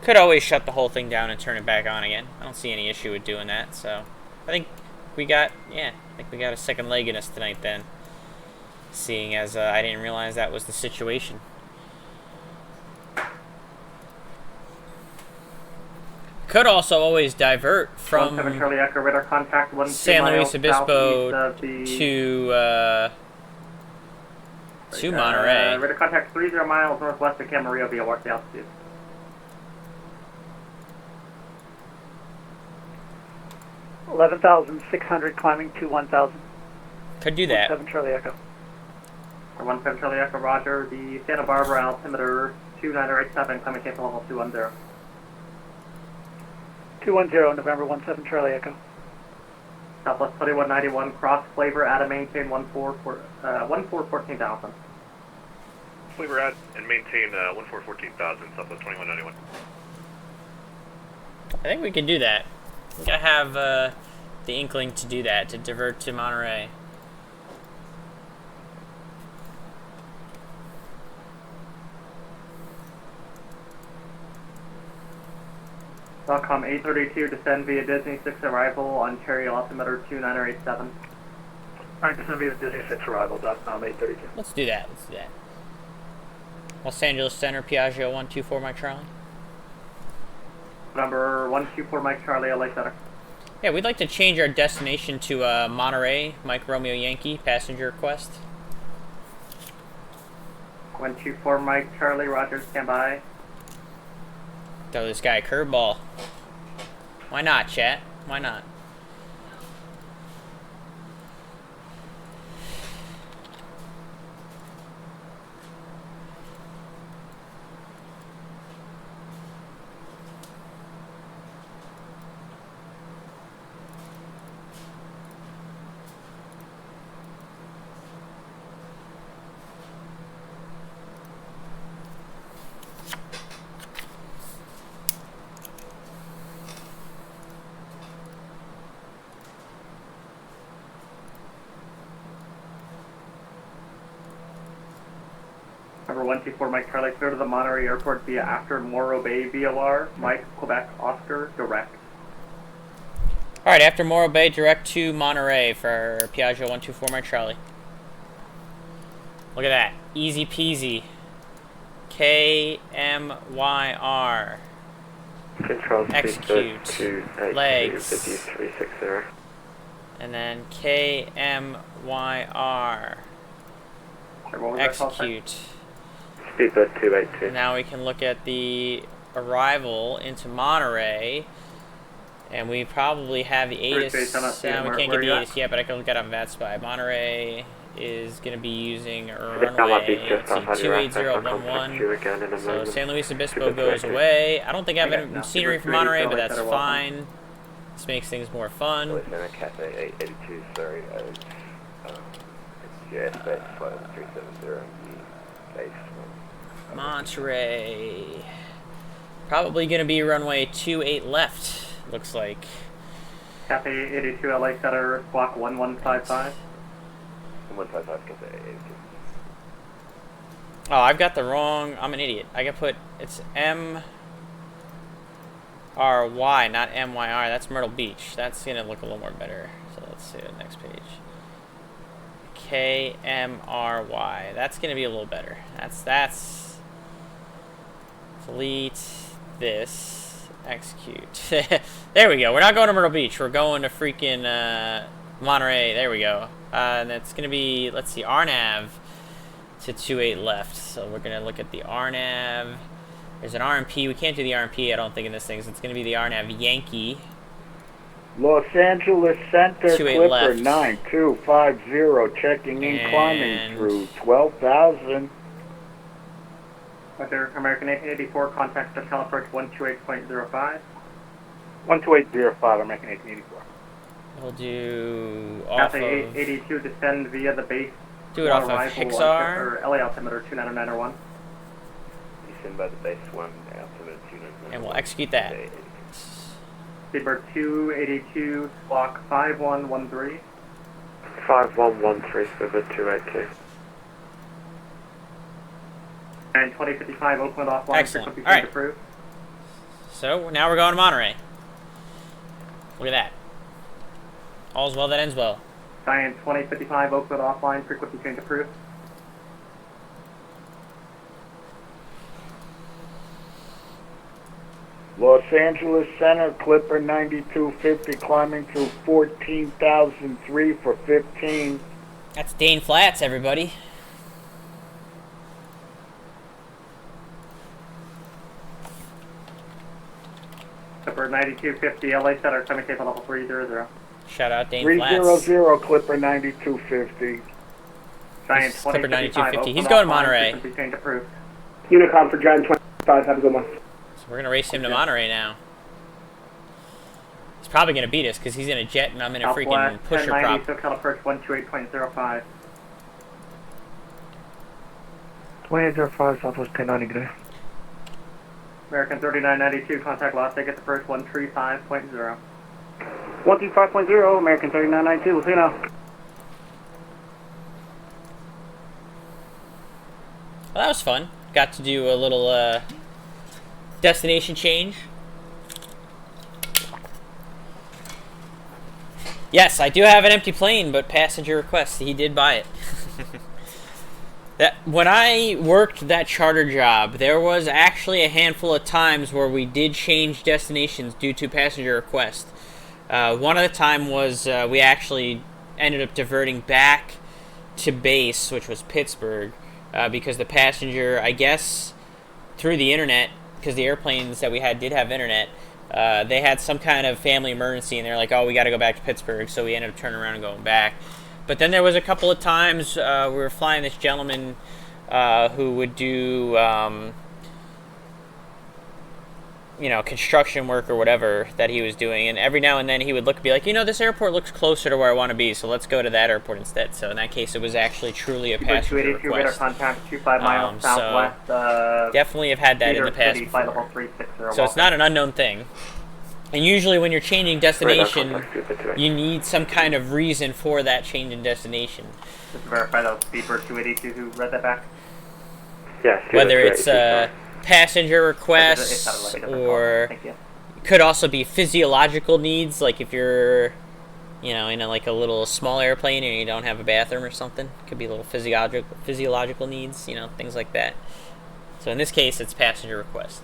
Could always shut the whole thing down and turn it back on again. I don't see any issue with doing that, so I think we got a second leg in us tonight then. Seeing as I didn't realize that was the situation. Could also always divert from San Luis Obispo to Monterey. Radar contact 30 miles northwest of Camarillo via warp altitude. $11,600 climbing to 1,000. Could do that. 17 Charlie Echo. 17 Charlie Echo, roger. The Santa Barbara altimeter 2987 climbing capable level 210. 210 November 17 Charlie Echo. Southwest 2191 cross flavor at a maintain 14,000. Flavor at and maintain 14,000, Southwest 2191. I think we can do that. I think I have the inkling to do that, to divert to Monterey. Welcome 832, descend via Disney 6 arrival, Ontario altimeter 2987. Alright, descend via Disney 6 arrival, .com 832. Let's do that. Los Angeles Center, Piaggio 124, Mike Charlie. Number 124 Mike Charlie, LA Center. Yeah, we'd like to change our destination to Monterey, Mike Romeo Yankee, passenger request. 124 Mike Charlie, Roger, stand by. Throw this guy a curveball. Why not, chat? Why not? Number 124 Mike Charlie, clear to the Monterey Airport via after Morro Bay VOR, Mike, Quebec, Oscar, direct. Alright, after Morro Bay, direct to Monterey for Piaggio 124 Mike Charlie. Look at that. Easy peasy. KMYR. Control Execute. Legs. 5360. And then KMYR. Execute. Speedbird 282. And now we can look at the arrival into Monterey. And we probably have the ATIS. We can't get the ATIS yet, but I can look at on VATSIM. Monterey is going to be using runway 28011. So San Luis Obispo goes away. I don't think I have any scenery from Monterey, but that's fine. This makes things more fun. Catfish 882, sorry. Yeah, space 370. Base. Monterey. Probably going to be runway 28 left, looks like. Cafe 82 LA Center, block 1155. 155, Cafe 82. Oh, I've got the wrong. I'm an idiot. I got put. It's MRY, not MYR. That's Myrtle Beach. That's going to look a little more better. So let's see the next page. KMRY. That's going to be a little better. That's. Delete this. Execute. There we go. We're not going to Myrtle Beach. We're going to freaking Monterey. There we go. And that's going to be, let's see, RNAV to 28 left. So we're going to look at the RNAV. There's an RMP. We can't do the RMP, I don't think, in this thing. So it's going to be the RNAV Yankee. Los Angeles Center, Clipper left. 9250, checking in, climbing through 12,000. Roger, American 1884, contact Hotel approach 128.05. 12805, American 1884. We'll do off Cafe of... 82, descend via the base. Do it off of Hixar. Or LA altimeter 29901. Descend by the base 1, altimeter 299. And we'll execute that. Speedbird 282, block 5113. 5113, Speedbird 282. And 2055, Oakland offline. Excellent. All right. So now we're going to Monterey. Look at that. All's well that ends well. Cyan 2055, Oakland offline. Frequency change approved. Los Angeles Center, Clipper 9250, climbing through 14,003 for 15. That's Dane Flats, everybody. Clipper 9250, LA Center, coming table level 300. Shout out Dane 300, Clipper 9250. Giant Clipper 9250. He's Oakland going to offline, Monterey. frequency change approved. Unicom for Giant 25, have a good one. So we're going to race him to Monterey now. He's probably going to beat us because he's in a jet and I'm in a freaking pusher prop. SoCal approach 128.05. 2805, Southwest 1090. American 3992, contact Las Vegas approach 135.0. 135.0, American 3992, we'll see you now. Well, that was fun. Got to do a little destination change. Yes, I do have an empty plane, but passenger request. He did buy it. That when I worked that charter job, there was actually a handful of times where we did change destinations due to passenger request. One of the time was we actually ended up diverting back to base, which was Pittsburgh, because the passenger, I guess, through the internet, because the airplanes that we had did have internet, they had some kind of family emergency, and they're like, oh, we got to go back to Pittsburgh, so we ended up turning around and going back. But then there was a couple of times we were flying this gentleman who would do, construction work or whatever that he was doing. And every now and then he would look and be like, this airport looks closer to where I want to be, so let's go to that airport instead. So in that case, it was actually truly a passenger request. Contact 25 miles southwest. Definitely have had that in the past before. So it's not an unknown thing. And usually when you're changing destination, you need some kind of reason for that change in destination. Just to verify that was Speedbird 282 who read that back? Yeah. Whether it's passenger requests or could also be physiological needs, like if you're, in a little small airplane and you don't have a bathroom or something. Could be little physiological needs, things like that. So in this case, it's passenger request.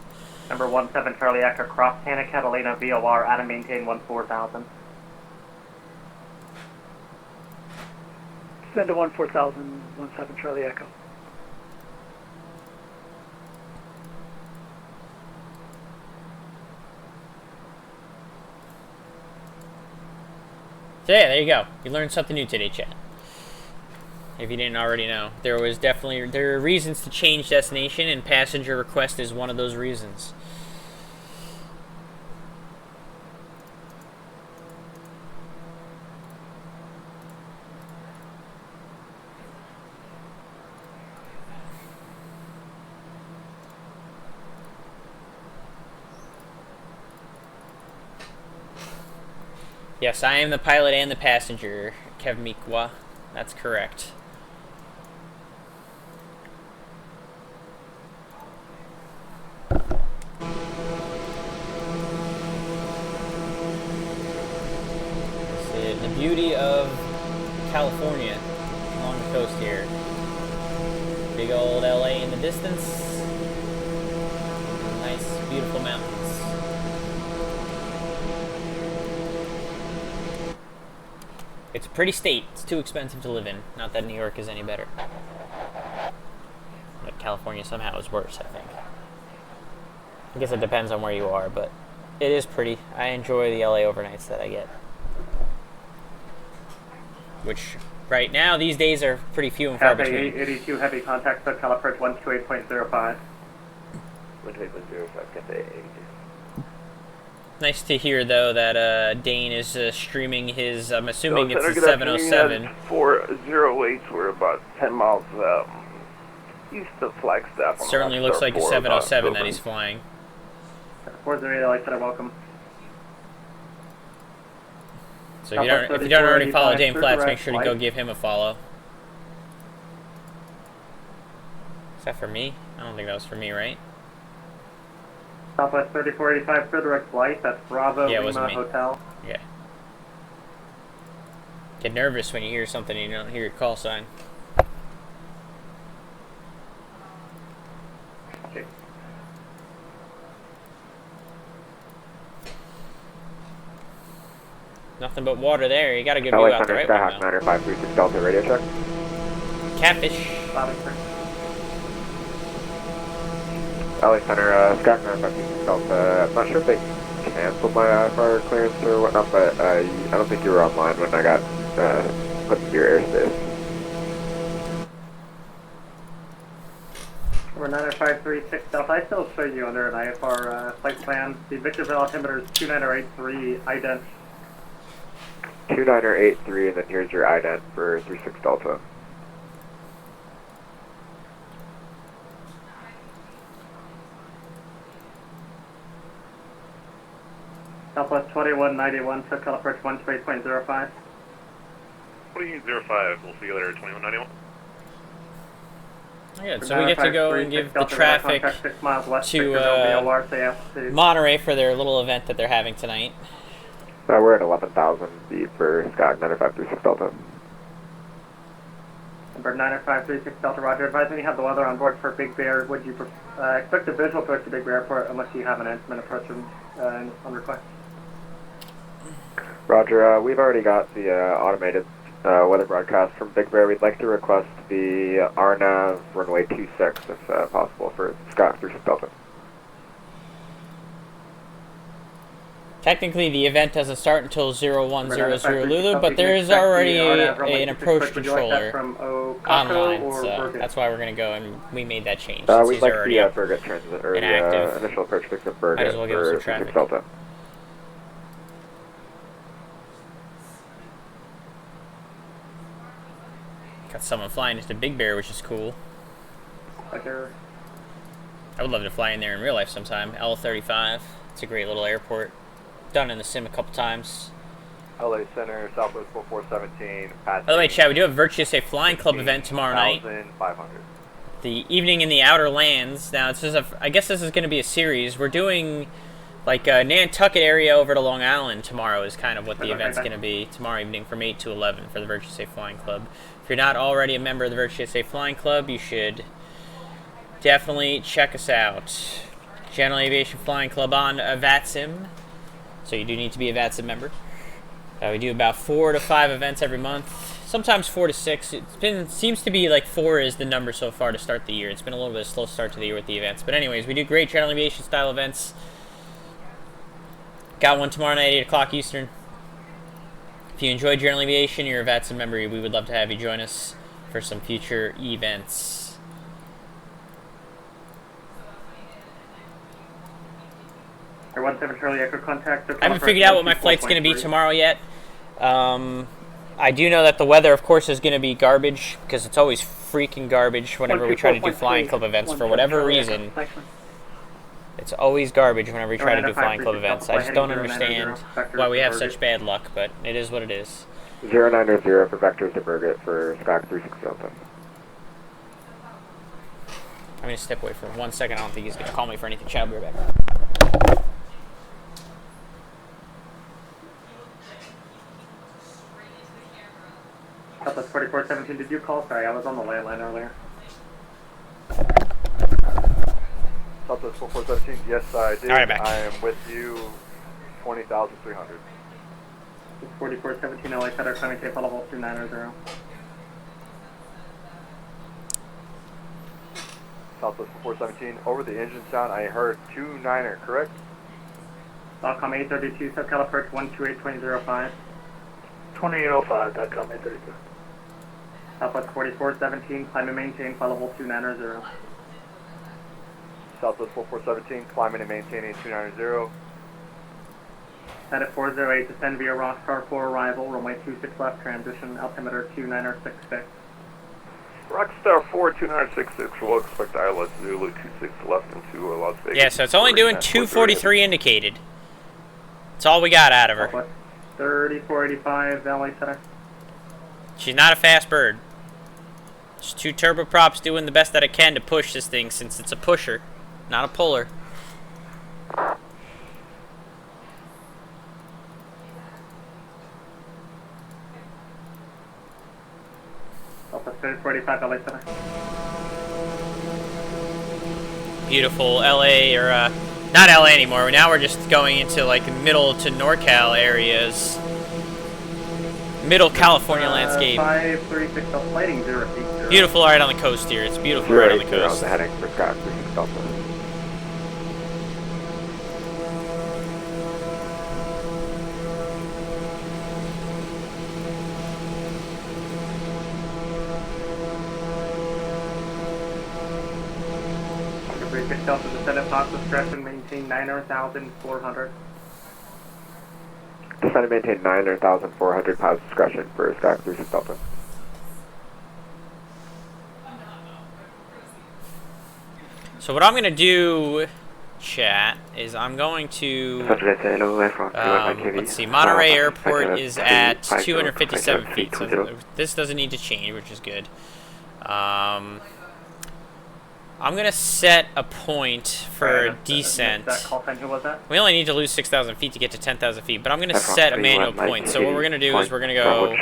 Number 17 Charlie Echo, cross Santa Catalina VOR, out and maintain 14,000. Send to 14,000, 17 Charlie Echo. So yeah, there you go. You learned something new today, chat. If you didn't already know, there are reasons to change destination, and passenger request is one of those reasons. Yes, I am the pilot and the passenger, Kev Mikwa. That's correct. The beauty of California along the coast here. Big old LA in the distance. Nice, beautiful mountains. It's a pretty state. It's too expensive to live in. Not that New York is any better. But California somehow is worse, I think. I guess it depends on where you are, but it is pretty. I enjoy the LA overnights that I get. Which, right now, these days are pretty few and far between. 82 heavy contact, SoCal approach 128.05. 128.05, Cathay 82. Nice to hear, though, that Dane is streaming his, I'm assuming it's a 707. 408, we're about 10 miles east of Flagstaff. Certainly looks like a 707 that he's flying. 408, like that, welcome. So if you don't already follow Dane Flats, make sure to go give him a follow. Is that for me? I don't think that was for me, right? Southwest 3485 for direct flight. That's Bravo Lima Hotel. Yeah. Get nervous when you hear something and you don't hear your call sign. Okay. Nothing but water there. You got a good view out the right Skyhawk 9536 Delta radio check. Catfish. LA Center, Scott 9536 Delta. I'm not sure if they canceled my fire clearance or whatnot, but I don't think you were online when I got put into your airspace. We're 9536 Delta. I still show you under an IFR flight plan. The Victorville altimeter is 2983 ident. 2983, and then here's your ident for 36 Delta. Southwest 2191, SoCal approach 128.05. 2805, we'll see you later, 2191. Yeah, so we get to go and give the traffic to Monterey for their little event that they're having tonight. We're at 11,000 feet for Scott 9536 Delta. Number 9536 Delta Roger. Advise when you have the weather on board for Big Bear. Would you expect a visual approach to Big Bear Airport unless you have an instrument approach on request? Roger, we've already got the automated weather broadcast from Big Bear. We'd like to request the RNAV runway 26 if possible for Scott 36 Delta. Technically, the event doesn't start until 0100 Lulu, but there is already an approach controller online, so that's why we're going to go, and we made that change. We'd like the Burgett transit, or the initial approach fix of Burgett. Might as well give us some traffic. Delta. Got someone flying into Big Bear, which is cool. I would love to fly in there in real life sometime. L35. It's a great little airport. Done in the sim a couple times. LA Center, Southwest 4417. By the way, Chad, we do have Virtuous A Flying Club event tomorrow night. 500. The Evening in the Outer Lands. Now, it's just I guess this is going to be a series. We're doing like Nantucket area over to Long Island tomorrow is kind of what the event's going to be tomorrow evening from 8 to 11 for the Virtuous A Flying Club. If you're not already a member of the Virtuous A Flying Club, you should definitely check us out. General Aviation Flying Club on VATSIM. So you do need to be a VATSIM member. We do about 4 to 5 events every month. Sometimes 4 to 6. Seems to be like 4 is the number so far to start the year. It's been a little bit of a slow start to the year with the events. But anyways, we do great general aviation style events. Got one tomorrow night, 8 o'clock Eastern. If you enjoy general aviation, you're a VATSIM member, we would love to have you join us for some future events. I haven't figured out what my flight's going to be tomorrow yet. I do know that the weather, of course, is going to be garbage, because it's always freaking garbage whenever we try to do flying club events for whatever reason. It's always garbage whenever we try to do flying club events. I just don't understand why we have such bad luck, but it is what it is. 090 for vectors to Burgett for Scott 36 Delta. I'm going to step away for 1 second. I don't think he's going to call me for anything. Chad, we'll be right back. Southwest 4417, did you call? Sorry, I was on the landline earlier. Southwest 4417, yes I did. All right, back. I am with you, 20,300. 4417, LA Cutter, climbing tape level 290. Southwest 4417, over the engine sound, I heard 29er, correct? Falcom 832, subcal approach 128.2005. 2805, .com 832. Southwest 4417, climb and maintain, flight level 290. Southwest 4417, climbing and maintaining 290. Set at 408, descend via Rockstar for arrival, runway 26 left, transition, altimeter 2966. Rockstar 42966, we'll expect ILS Zulu 26 left into Las Vegas. Yeah, so it's only doing 243 indicated. That's all we got out of her. Southwest 3485, LA Center. She's not a fast bird. Just 2 turboprops doing the best that it can to push this thing, since it's a pusher, not a puller. Southwest 3485, LA Center. Beautiful LA, or not LA anymore. Now we're just going into like middle to NorCal areas. Middle California landscape. 536, lighting 0 feet. Beautiful right on the coast here. It's beautiful right on the coast. The heading for Scott 36 Delta. Delta descend at top discretion, maintain 9,400. Descend and maintain 9,400 pounds discretion for Scott 36 Delta. So what I'm going to do, chat, is I'm going to, let's see, Monterey Airport is at 257 feet, so this doesn't need to change, which is good. I'm going to set a point for descent. We only need to lose 6,000 feet to get to 10,000 feet, but I'm going to set a manual point. So what we're going to do is we're going to go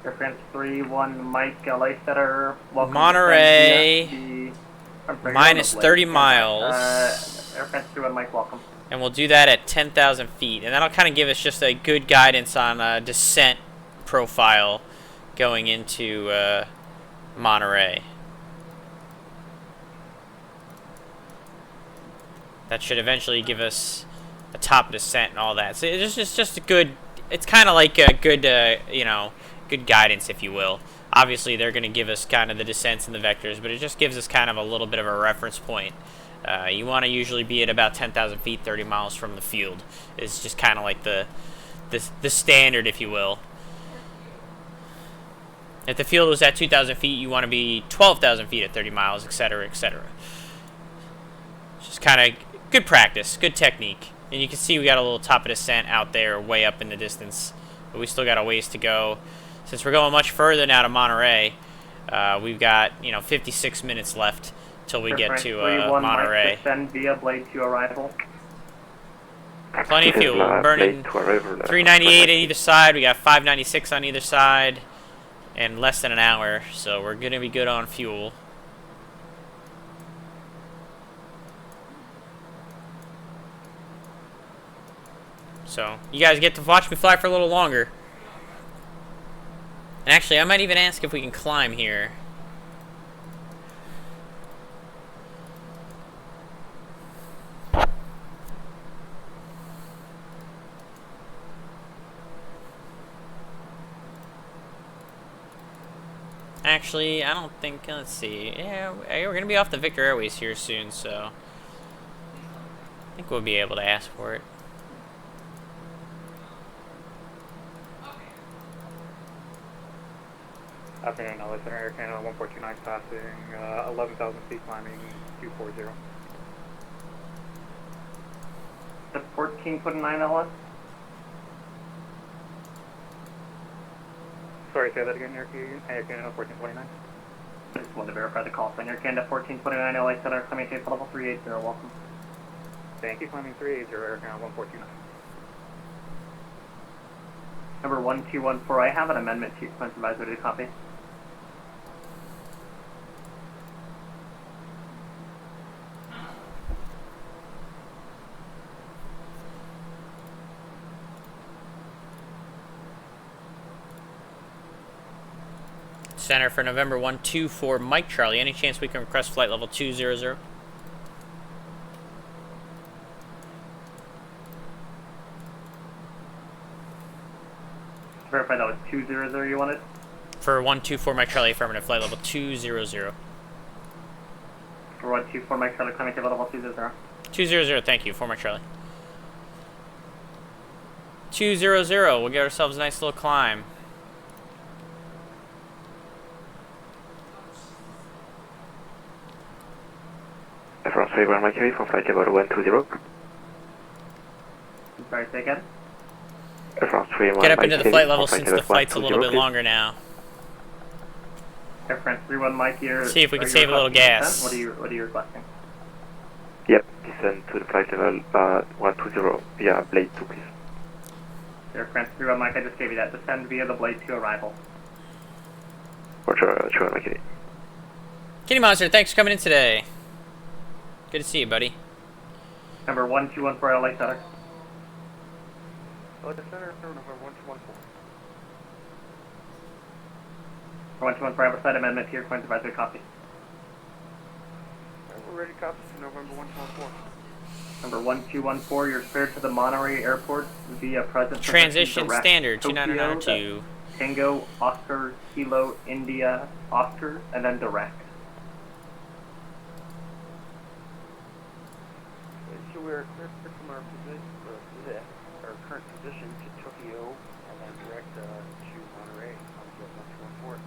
Air France 3-1 Mike, LA Center. Welcome Monterey, minus 30 Air miles. France 3-1 Mike, welcome. And we'll do that at 10,000 feet. And that'll kind of give us just a good guidance on descent profile going into Monterey. That should eventually give us a top descent and all that. So it's just a good, it's kind of like a good, you know, good guidance, if you will. Obviously, they're going to give us kind of the descents and the vectors, but it just gives us kind of a little bit of a reference point. You want to usually be at about 10,000 feet, 30 miles from the field. It's just kind of like the standard, if you will. If the field was at 2,000 feet, you want to be 12,000 feet at 30 miles, etc., etc. Just kind of good practice, good technique. And you can see we got a little top of descent out there way up in the distance, but we still got a ways to go. Since we're going much further now to Monterey, we've got 56 minutes left till we get to Monterey. Descend via blade to arrival. Plenty of fuel. We're burning 398 on either side. We got 596 on either side, and less than an hour, so we're gonna be good on fuel. So you guys get to watch me fly for a little longer. And actually, I might even ask if we can climb here. Actually, I don't think, let's see. Yeah, we're going to be off the Victor Airways here soon, so I think we'll be able to ask for it. Afternoon, LA Center, Air Canada 1429 passing 11,000 feet, climbing 240. The 14.9 LS? Sorry, say that again, Air Canada 1429. I just wanted to verify the call sign. Air Canada 1429 LA Center, climbing tape level 380, welcome. Thank you, climbing 380, Air Canada 1429. Number 1214, I have an amendment to expense advisory to copy. Center for November 124, Mike Charlie. Any chance we can request flight level 200? Verify that was 200 you wanted? For 124 Mike Charlie, affirmative, flight level 200. For 124 Mike Charlie, climbing tape level 200. 200, thank you, for Mike Charlie. 200, we'll get ourselves a nice little climb. France 3-1 Mike Charlie for flight level 120. Sorry, say again? France 3-1 Get up Mike into the Charlie flight level for since the flight's a little bit longer now. Air France 3-1 Mike here. See if we can save a little gas. What are you requesting? Yep, descend to the flight level 120 via blade 2, please. Air France 3-1 Mike, I just gave you that. Descend via the blade to arrival. Roger, Mike Charlie. Kitty Monster, thanks for coming in today. Good to see you, buddy. Number 1214 LA Center. LA Center, number 1214. 1214, I have a side amendment to your expense advisory copy. We're ready to copy for November 114. Number 1214, you're spared to the Monterey Airport via present transition standard 2992. Tango, Oscar, Kilo, India, Oscar, and then direct. So we're clear from our position, our current position to Tokyo, and then direct to Monterey on Jet 114.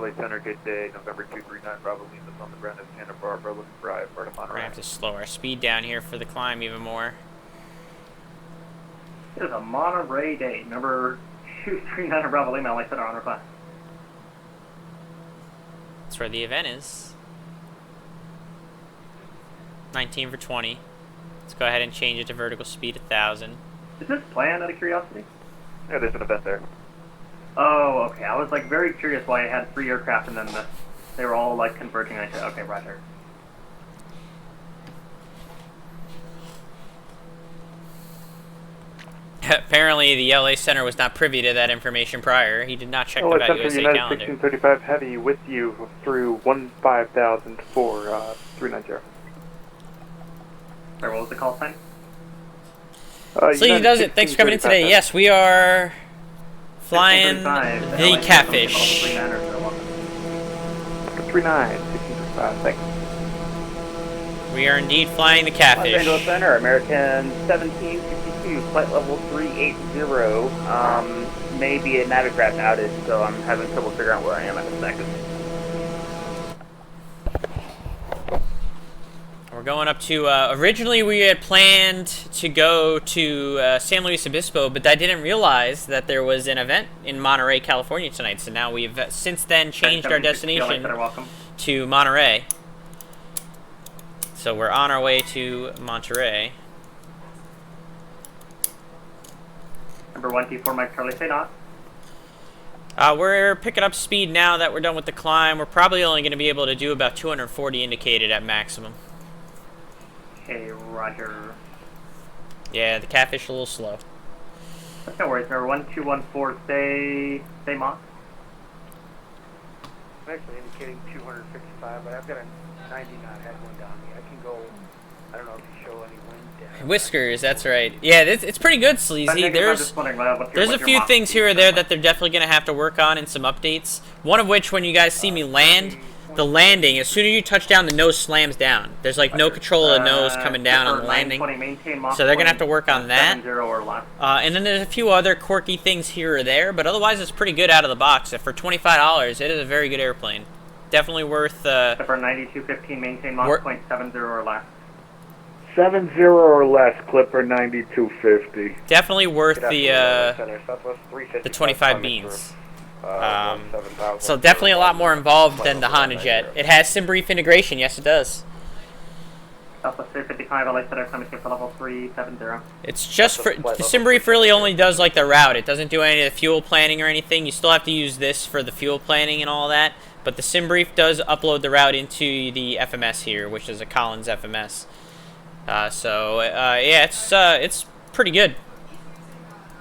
LA Center, good day. November 239, Bravo Lima on the ground at Santa Barbara, looking for Monterey. We're going to have to slow our speed down here for the climb even more. It is a Monterey day. Number 239 Bravo Lima, LA Center on request. That's where the event is. 19 for 20. Let's go ahead and change it to vertical speed 1,000. Is this planned out of curiosity? Yeah, there's an event there. Oh, okay. I was like very curious why I had 3 aircraft and then they were all like converging into. Okay, roger. Apparently, the LA Center was not privy to that information prior. He did not check the LA VAT Center USA United calendar. 1635 Heavy with you through 15,000 for 390. Sorry, what was the call sign? So he does it. Thanks for coming in today. Yes, we are flying the Catfish. 1635, thanks. We are indeed flying the Los Catfish. Angeles Center, American 1762, flight level 380. Maybe a Navicraft outage, so I'm having trouble figuring out where I am at the second. We're going up to, originally we had planned to go to San Luis Obispo, but I didn't realize that there was an event in Monterey, California tonight. So now we've since then changed our destination to Monterey. So we're on our way to Monterey. Number 124 Mike Charlie, say not. We're picking up speed now that we're done with the climb. We're probably only going to be able to do about 240 indicated at maximum. Okay, roger. Yeah, the Catfish a little slow. No worries, number 1214, stay Mach. I'm actually indicating 255, but I've got a 90 knot headwind on me. I can go, I don't know if you show any wind down. Whiskers, that's right. Yeah, it's pretty good, Sleazy. There's a few things here or there that they're definitely going to have to work on in some updates. One of which, when you guys see me land, the landing, as soon as you touch down, the nose slams down. There's like no control of the nose coming down on the landing. So they're going to have to work on that. And then there's a few other quirky things here or there, but otherwise it's pretty good out of the box. For $25, it is a very good airplane. Definitely worth... For 9215, maintain Mach point 70 or less. 70 or less, Clipper 9250. Definitely worth the 25 beans. So definitely a lot more involved than the Honda Jet. It has SimBrief integration, yes it does. Southwest 355, LA Center, coming for level 370. It's just for, the SimBrief really only does like the route. It doesn't do any of the fuel planning or anything. You still have to use this for the fuel planning and all that. But the SimBrief does upload the route into the FMS here, which is a Collins FMS. Yeah, it's pretty good.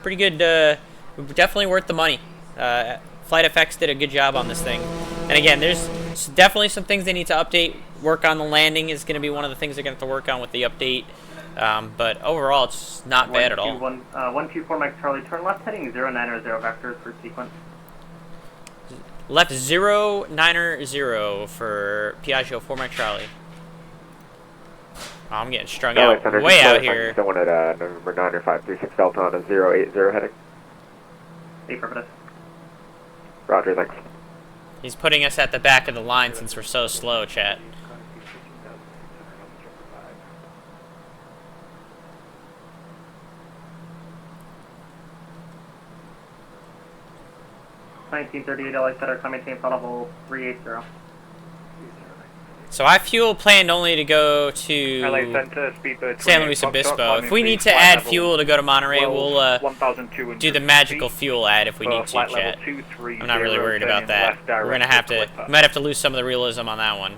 Pretty good, definitely worth the money. Flight FX did a good job on this thing. And again, there's definitely some things they need to update. Work on the landing is going to be one of the things they're going to have to work on with the update. But overall, it's not bad at all. 124 Mike Charlie, turn left heading 090 vectors for sequence. Left 090 for Piaggio 4 Mike Charlie. Oh, I'm getting strung out way out here. Someone at November 9 or 536 Delta on a 080 heading. Affirmative. Roger, thanks. He's putting us at the back of the line since we're so slow, chat. LA Center, maintain flight level 380. So I fuel planned only to go to San Luis Obispo. If we need to add fuel to go to Monterey, we'll do the magical fuel add if we need to, chat. I'm not really worried about that. We're gonna have to, might have to lose some of the realism on that one.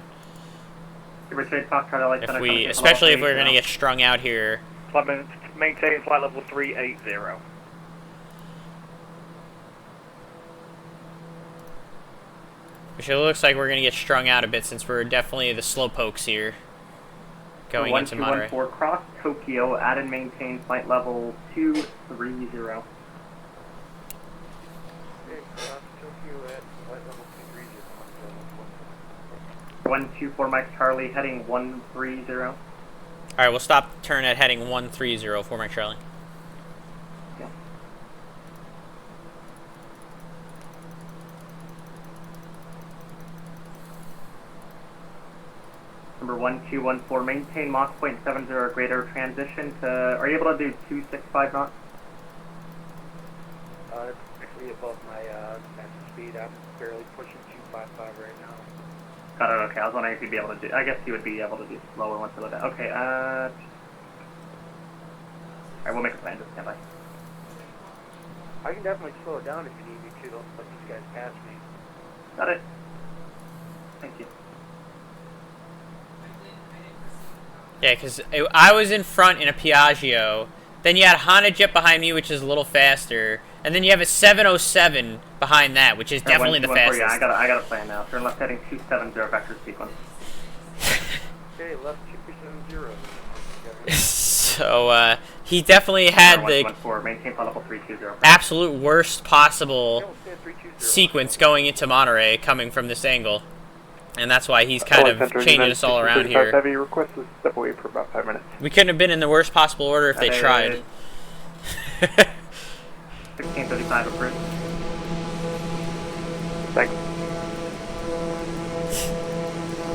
If we, especially if we're gonna get strung out here. Maintain flight level 380. Which it looks like we're going to get strung out a bit since we're definitely the slowpokes here. Going into Monterey. 1214 cross Tokyo, add and maintain flight level 230. 124 Mike Charlie, heading 130. Alright, we'll stop turn at heading 130 for Mike Charlie. Number 1214, maintain Mach point 70 or greater, transition to, are you able to do 265 knots? It's actually above my max speed. I'm barely pushing 255 right now. Got it, okay. I was wondering if you'd be able to do, I guess you would be able to do slower once you load that. Okay, alright, we'll make a plan, just stand by. I can definitely slow it down if you need me to. Don't let these guys pass me. Got it. Thank you. Yeah, because I was in front in a Piaggio. Then you had a Honda Jet behind me, which is a little faster. And then you have a 707 behind that, which is definitely the fastest. Yeah, I got a plan now. Turn left heading 270 vector sequence. Okay, left 270. So, he definitely had the maintain level 320. absolute worst possible sequence going into Monterey coming from this angle. And that's why he's kind of changing us all around here. Heavy request to step away for about 5 minutes. We couldn't have been in the worst possible order if they tried. 1635 approved. Thanks.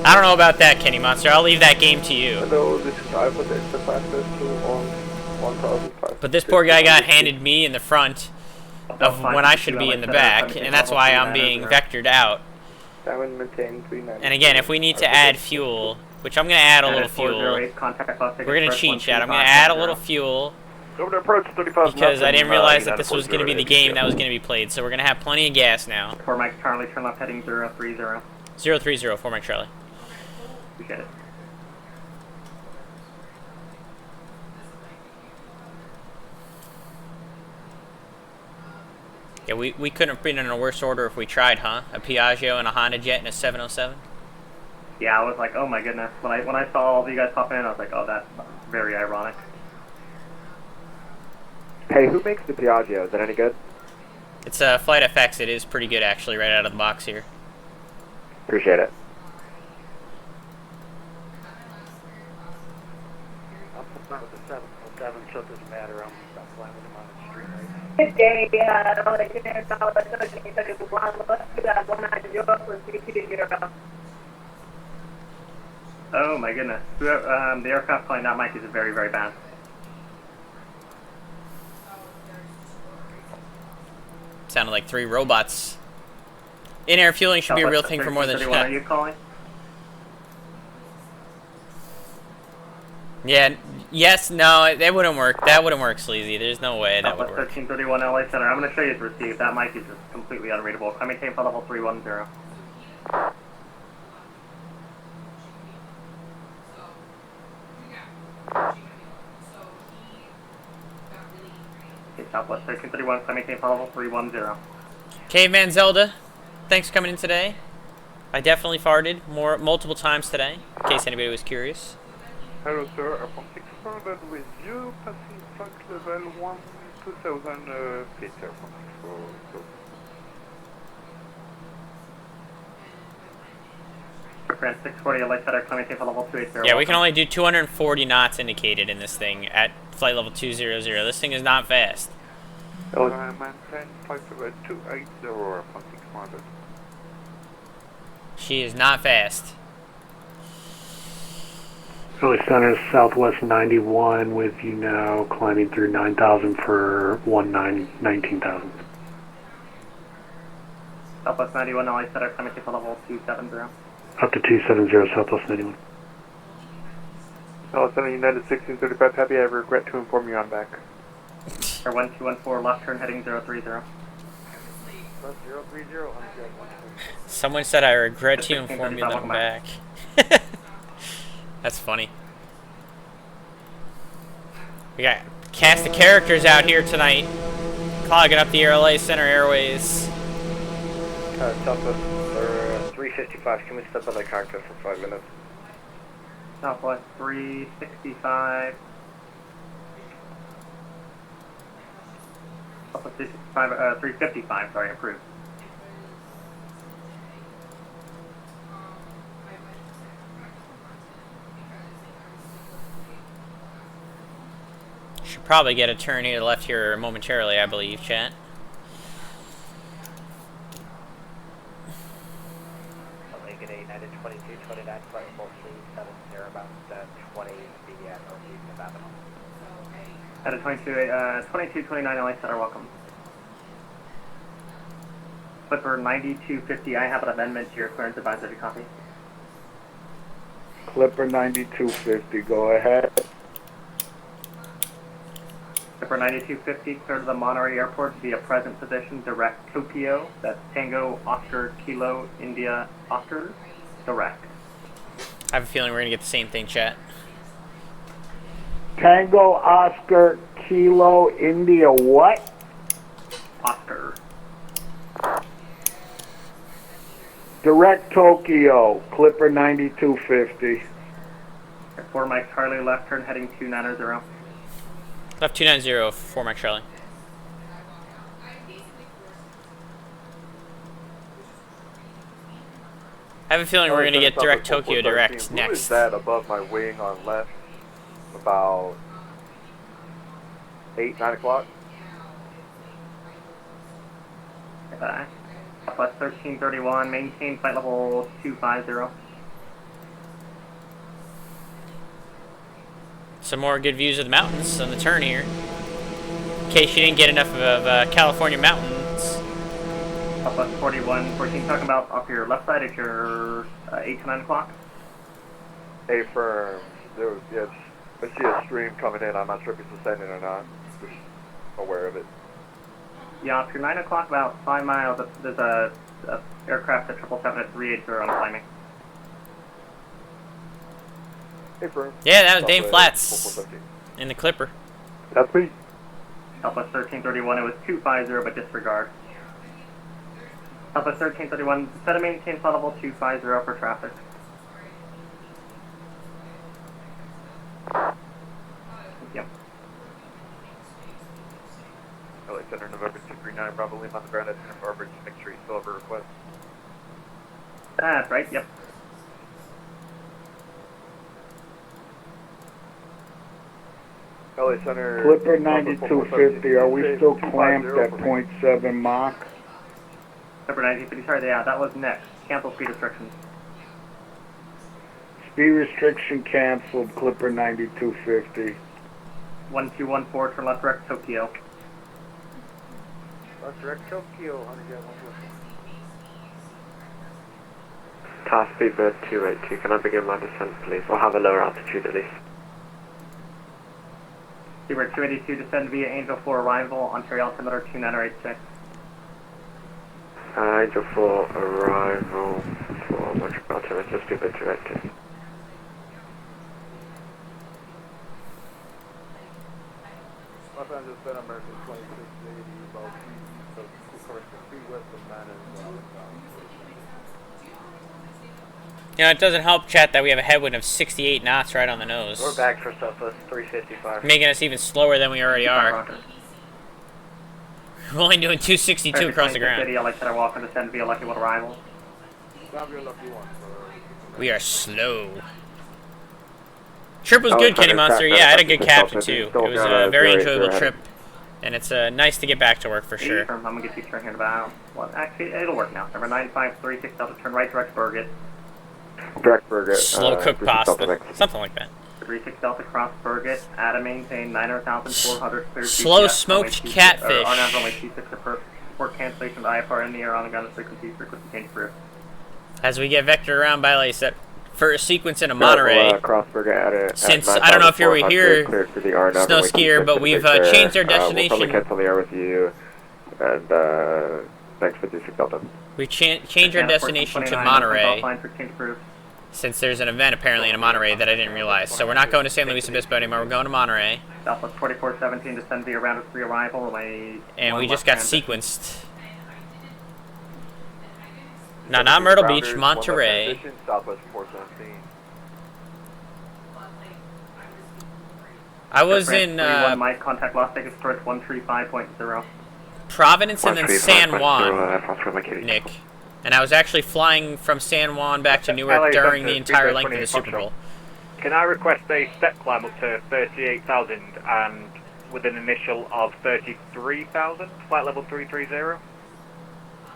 I don't know about that, Kenny Monster. I'll leave that game to you. Hello, this is Alpha Delta Factor on 1005. But this poor guy got handed me in the front of when I should be in the back, and that's why I'm being vectored out. And again, if we need to add fuel, which I'm going to add a little fuel. We're going to cheat, chat. I'm going to add a little fuel because I didn't realize that this was going to be the game that was going to be played. So we're going to have plenty of gas now. 4 Mike Charlie, turn left heading 030. 030, 4 Mike Charlie. Appreciate it. Yeah, we couldn't have been in a worse order if we tried, huh? A Piaggio and a Honda Jet and a 707? Yeah, I was like, oh my goodness. When I saw all of you guys pop in, I was like, oh, that's very ironic. Hey, who makes the Piaggio? Is it any good? It's a Flight FX. It is pretty good, actually, right out of the box here. Appreciate it. I'm familiar with the 707, so it doesn't matter. I'm flying with them on the street right now. Good day, Oh my goodness. The aircraft flying that mic is very, very bad. Sounded like 3 robots. In-air fueling should be a real thing for more than What are you calling? Yeah, yes, no, that wouldn't work. That wouldn't work, Sleazy. There's no way that would work. 1331 LA Center. I'm going to show you it's received. That mic is just completely unreadable. I maintain for level 310. Okay, Southwest 1331, I maintain for level 310. Caveman Zelda, thanks for coming in today. I definitely farted multiple times today, in case anybody was curious. Hello sir, upon 600 with you, passing flight level 2000 feet, upon 600. Grand 640, light setter, maintain for level 280. Yeah, we can only do 240 knots indicated in this thing at flight level 200. This thing is not fast. Oh, I maintain flight level 280 upon 600. She is not fast. Philly Center, Southwest 91 with you now, climbing through 9,000 for 19,000. Southwest 91, LA Center, climbing for level 270. Up to 270, Southwest 91. Hello, Center United 1635 Happy. I regret to inform you I'm back. Or 1214, left turn heading 030. Left 030, I'm good. Someone said I regret to inform you that I'm back. That's funny. We got cast of characters out here tonight, clogging up the LA Center Airways. Southwest 355, can we step out of the cockpit for 5 minutes? Southwest 365. Southwest 355, sorry, approved. Should probably get a turn here left here momentarily, I believe, chat. A United 2229, flight level 370, about 20 feet at northeast of Avenue. At a 2229 LA Center, welcome. Clipper 9250, I have an amendment to your clearance advisory copy. Clipper 9250, go ahead. Clipper 9250, clear to the Monterey Airport via present position, direct Tokyo. That's Tango, Oscar, Kilo, India, Oscar, direct. I have a feeling we're going to get the same thing, chat. Tango, Oscar, Kilo, India, what? Oscar. Direct Tokyo, Clipper 9250. 4 Mike Charlie, left turn heading 290. Left 290 for Mike Charlie. I have a feeling we're going to get direct Tokyo direct next. Who is that above my wing on left? About 8, 9 o'clock? Plus 1331, maintain flight level 250. Some more good views of the mountains on the turn here. In case you didn't get enough of California mountains. Plus 4114, talking about off your left side at your 8 to 9 o'clock. A firm. There was, yeah, I see a stream coming in. I'm not sure if it's ascending or not. Just aware of it. Yeah, off your 9 o'clock, about 5 miles, there's a aircraft at 777 at 380 on climbing. Hey, firm. Yeah, that was Dave Flats in the Clipper. That's me. Southwest 1331, it was 250, but disregard. Southwest 1331, set a maintain flight level 250 for traffic. Yep. LA Center, November 239, Bravo Lima on the ground at Santa Barbara. Just make sure you still have a request. That's right, yep. LA Center. Clipper 9250, are we still clamped at 0.7 Mach? Clipper 9250, sorry, yeah, that was next. Cancel speed restrictions. Speed restriction canceled, Clipper 9250. 1214, turn left direct Tokyo. Left direct Tokyo, 100 Task Beaver 282, can I begin my descent please? Or have a lower altitude at least. Beaver 282, descend via Angel 4 arrival, Ontario altimeter 2986. Angel 4 arrival for Montreal altimeter, Beaver 282. Los Angeles, Ben American 2680, about 3 west of Manhattan. You know, it doesn't help, chat, that we have a headwind of 68 knots right on the nose. We're back for Southwest 355. Making us even slower than we already are. We're only doing 262 across the ground. City, I like that I walk and descend via Lucky One arrival. We are slow. Trip was good, Kenny Monster. Yeah, I had a good captain too. It was a very enjoyable trip, and it's nice to get back to work for sure. I'm gonna get you turn here in about, well, actually, it'll work now. Number 9536 Delta, turn right direct Burgett. Direct Burgett. Slow cooked pasta, something like that. 36 Delta cross Burgett, at a maintain 9,400 clear. Slow smoked catfish. RNAV only T6 for cancellation of IFR in the air on the ground frequency change for. As we get vectored around by like set for a sequence in a Monterey. Since I don't know if you were here, snow skier, but we've changed our destination. We'll probably cancel the air with you, and thanks for 26 Delta. We changed our destination to Monterey. Since there's an event apparently in Monterey that I didn't realize. So we're not going to San Luis Obispo anymore, we're going to Monterey. Southwest 4417, descend via round of 3 arrival. And we just got sequenced. No, not Myrtle Beach, Monterey. Southwest 417. I was in Mike, contact Las Vegas Torch 135.0. Providence and then San Juan, Nick. And I was actually flying from San Juan back to Newark during the entire length of the Super Bowl. Can I request a step climb up to 38,000 and with an initial of 33,000, flight level 330?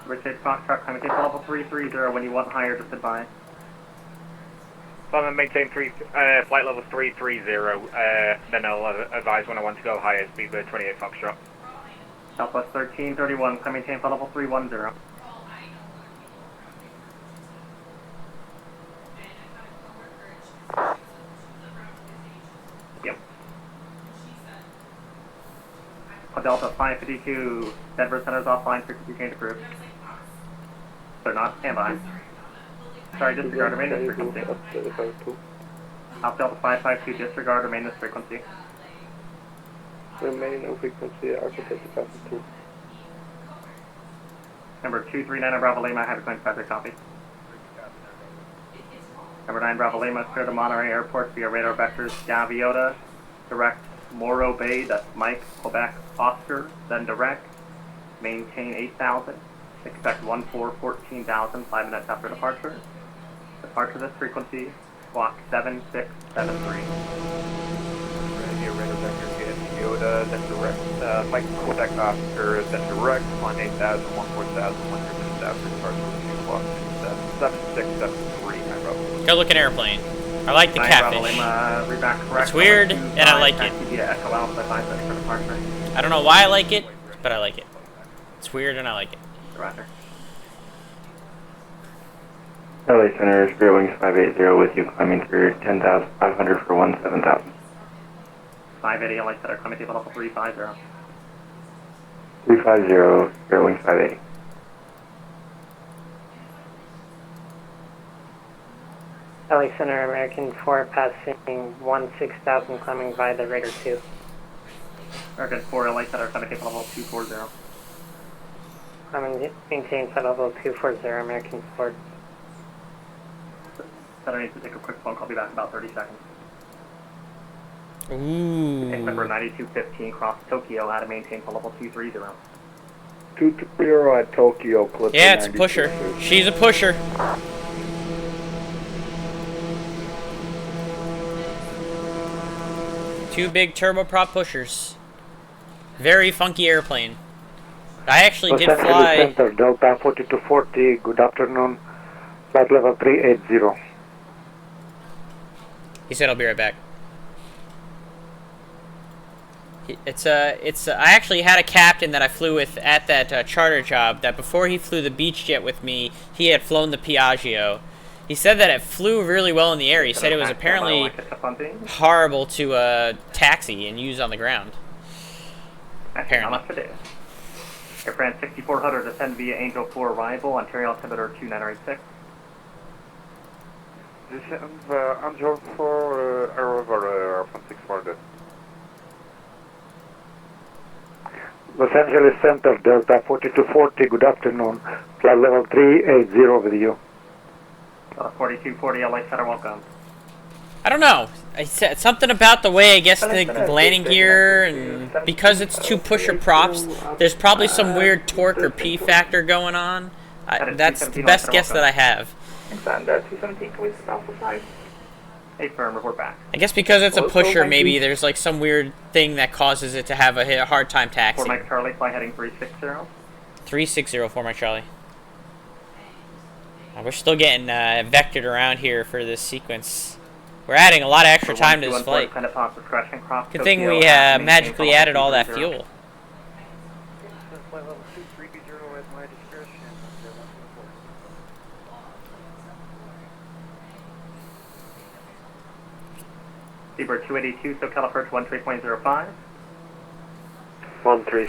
Richard Foxtrot, climbing to level 330. When you want higher, just advise. So I'm going to maintain flight level 330, then I'll advise when I want to go higher, speed 28 Foxtrot. Southwest 1331, climbing maintain flight level 310. Yep. Delta 552, Denver Center's offline, frequency change approved. They're not standby. Sorry, disregard or maintenance frequency. Alpha Delta 552, disregard or maintenance frequency. Remaining no frequency, Alpha Delta 552. Number 239 Bravo Lima, I have a clean traffic copy. Number 9 Bravo Lima, clear to Monterey Airport via radar vectors Gaviota, direct Morro Bay, that's Mike, Quebec, Oscar, then direct, maintain 8,000, expect 14,000, 5 minutes after departure. Departure this frequency, squawk 7673. Here, radar vector Gaviota, then direct, Mike, Quebec, Oscar, then direct, 18,000, 14,000, 1 minutes after departure, squawk 7673, my brother. Good looking airplane. I like the Catfish. It's weird, and I like it. I don't know why I like it, but I like it. It's weird, and I like it. LA Center, Spirit Wings 580 with you, climbing through 10,500 for 17,000. 580, LA Center, climbing to level 350. 350, Spirit Wings 580. LA Center, American 4, passing 16,000, climbing by the Raider 2. American 4, LA Center, climbing to level 240. Climbing, maintain flight level 240, American 4. Center needs to take a quick phone call, be back in about 30 seconds. Ooh. Number 9215, cross Tokyo, how to maintain flight level 230. 230 at Tokyo, clip. Yeah, it's a pusher. She's a pusher. Two big turboprop pushers. Very funky airplane. I actually did fly. Center, Delta 4240, good afternoon. Flight level 380. He said I'll be right back. I actually had a captain that I flew with at that charter job that before he flew the beach jet with me, he had flown the Piaggio. He said that it flew really well in the air. He said it was apparently horrible to taxi and use on the ground. Apparently. Air France 6400, ascend via Angel 4 arrival, Ontario altimeter 2986. Descend Angel 4 arrival, Air France 6400. Los Angeles Center, Delta 4240, good afternoon. Flight level 380 with you. 4240, LA Center, welcome. I don't know. I said something about the way, I guess, the landing gear, and because it's two pusher props, there's probably some weird torque or P factor going on. That's the best guess that I have. Hey, firm, report back. I guess because it's a pusher, maybe there's like some weird thing that causes it to have a hard time taxiing. 4 Mike Charlie, fly heading 360. 360, 4 Mike Charlie. We're still getting vectored around here for this sequence. We're adding a lot of extra time to this flight. Good thing we magically added all that fuel. Seabird 282, SoCal approach 13.05.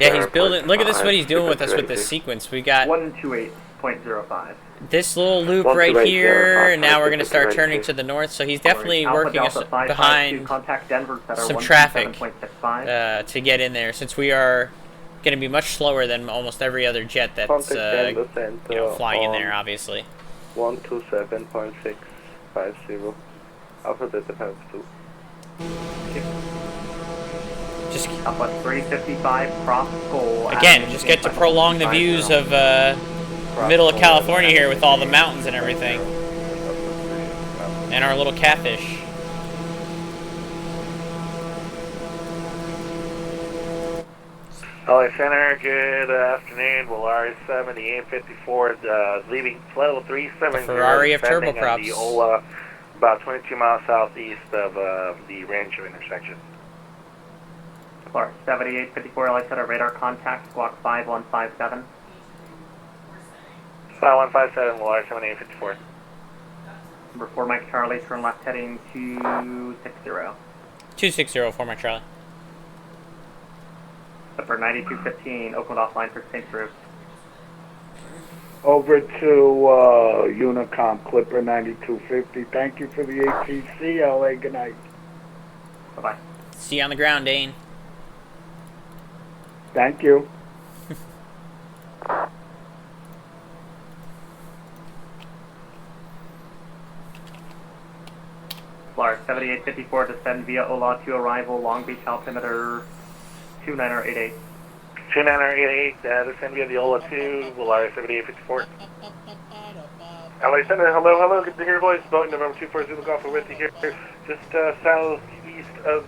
Yeah, he's building. Look at this, what he's doing with us with this sequence. We got 128.05. this little loop right here, and now we're going to start turning to the north. So he's definitely working us behind some traffic to get in there, since we are going to be much slower than almost every other jet that's flying in there, obviously. 127.650. Alpha Delta 52. Just up at 355 cross goal. Again, just get to prolong the views of middle of California here with all the mountains and everything, and our little Catfish. LA Center, good afternoon. Volare 7, the AIM-54, leaving flight level 370. The Ferrari of descending turboprops. on the Ola, about 22 miles southeast of the Rancho intersection. Clark 7854, LA Center, radar contact, squawk 5157. 5157, Volare 7, AIM-54. Number 4 Mike Charlie, turn left heading 260. 260, 4 Mike Charlie. Number Clipper 9215, Oakland offline for St. Bruce. Over to Unicom Clipper 9250. Thank you for the ATC, LA. Good night. Bye-bye. See you on the ground, Dane. Thank you. Florida 7854, descend via Ola to arrival, Long Beach altimeter 2988. 2988, descend via the Ola 2, Volaris 7854. LA Center, hello, good to hear your voice. Boeing November 240 Golf, we're with you here. Just southeast of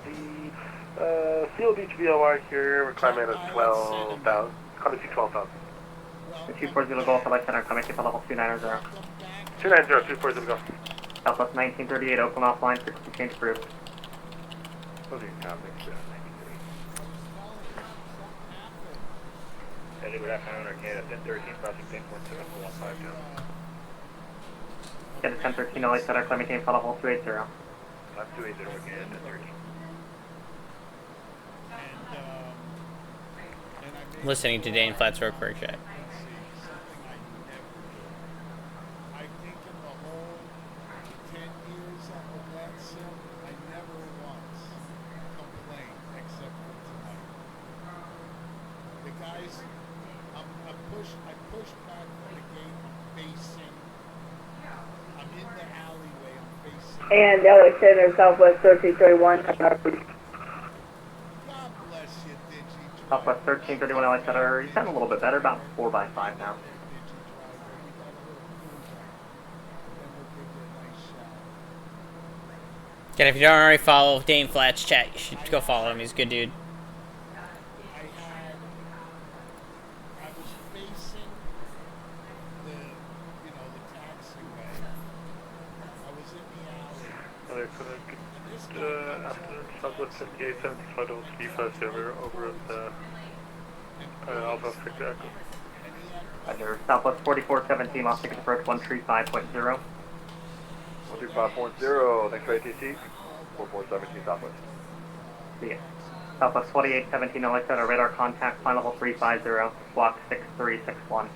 the Seal Beach VOR here. We're climbing at 12,000. Climbing to 12,000. 240 Golf, LA Center, coming to level 290. 290, 240 Golf. Southwest 1938, Oakland offline, 60 St. Bruce. Closing topics, 1930. Good afternoon, Arcade, 1013, crossing 10.7 for 152. Get a 1013, LA Center, climbing team for level 280. 280, again, 1013. Listening to Dane Flat's Road Quirk Chat. I think in the whole 10 years of VATSIM, I never once complained except for tonight. The guys, I pushed back from the gate, I'm facing. I'm in the alleyway, I'm facing. And LA Center, Southwest 1331. Southwest 1331, LA Center, you sound a little bit better, about 4x5 now. Again, if you don't already follow Dane Flat's chat, you should go follow him. He's a good dude. I was facing the taxiway. I was in the alley. Afternoon, Southwest 5875, those V5 over at Alpha Victor Echo. Roger, Southwest 4417, Los Angeles approach 135.0. 135.0, thanks for ATC. 4417 Southwest. See ya. Southwest 2817, LA Center, radar contact, final level 350, block 6361.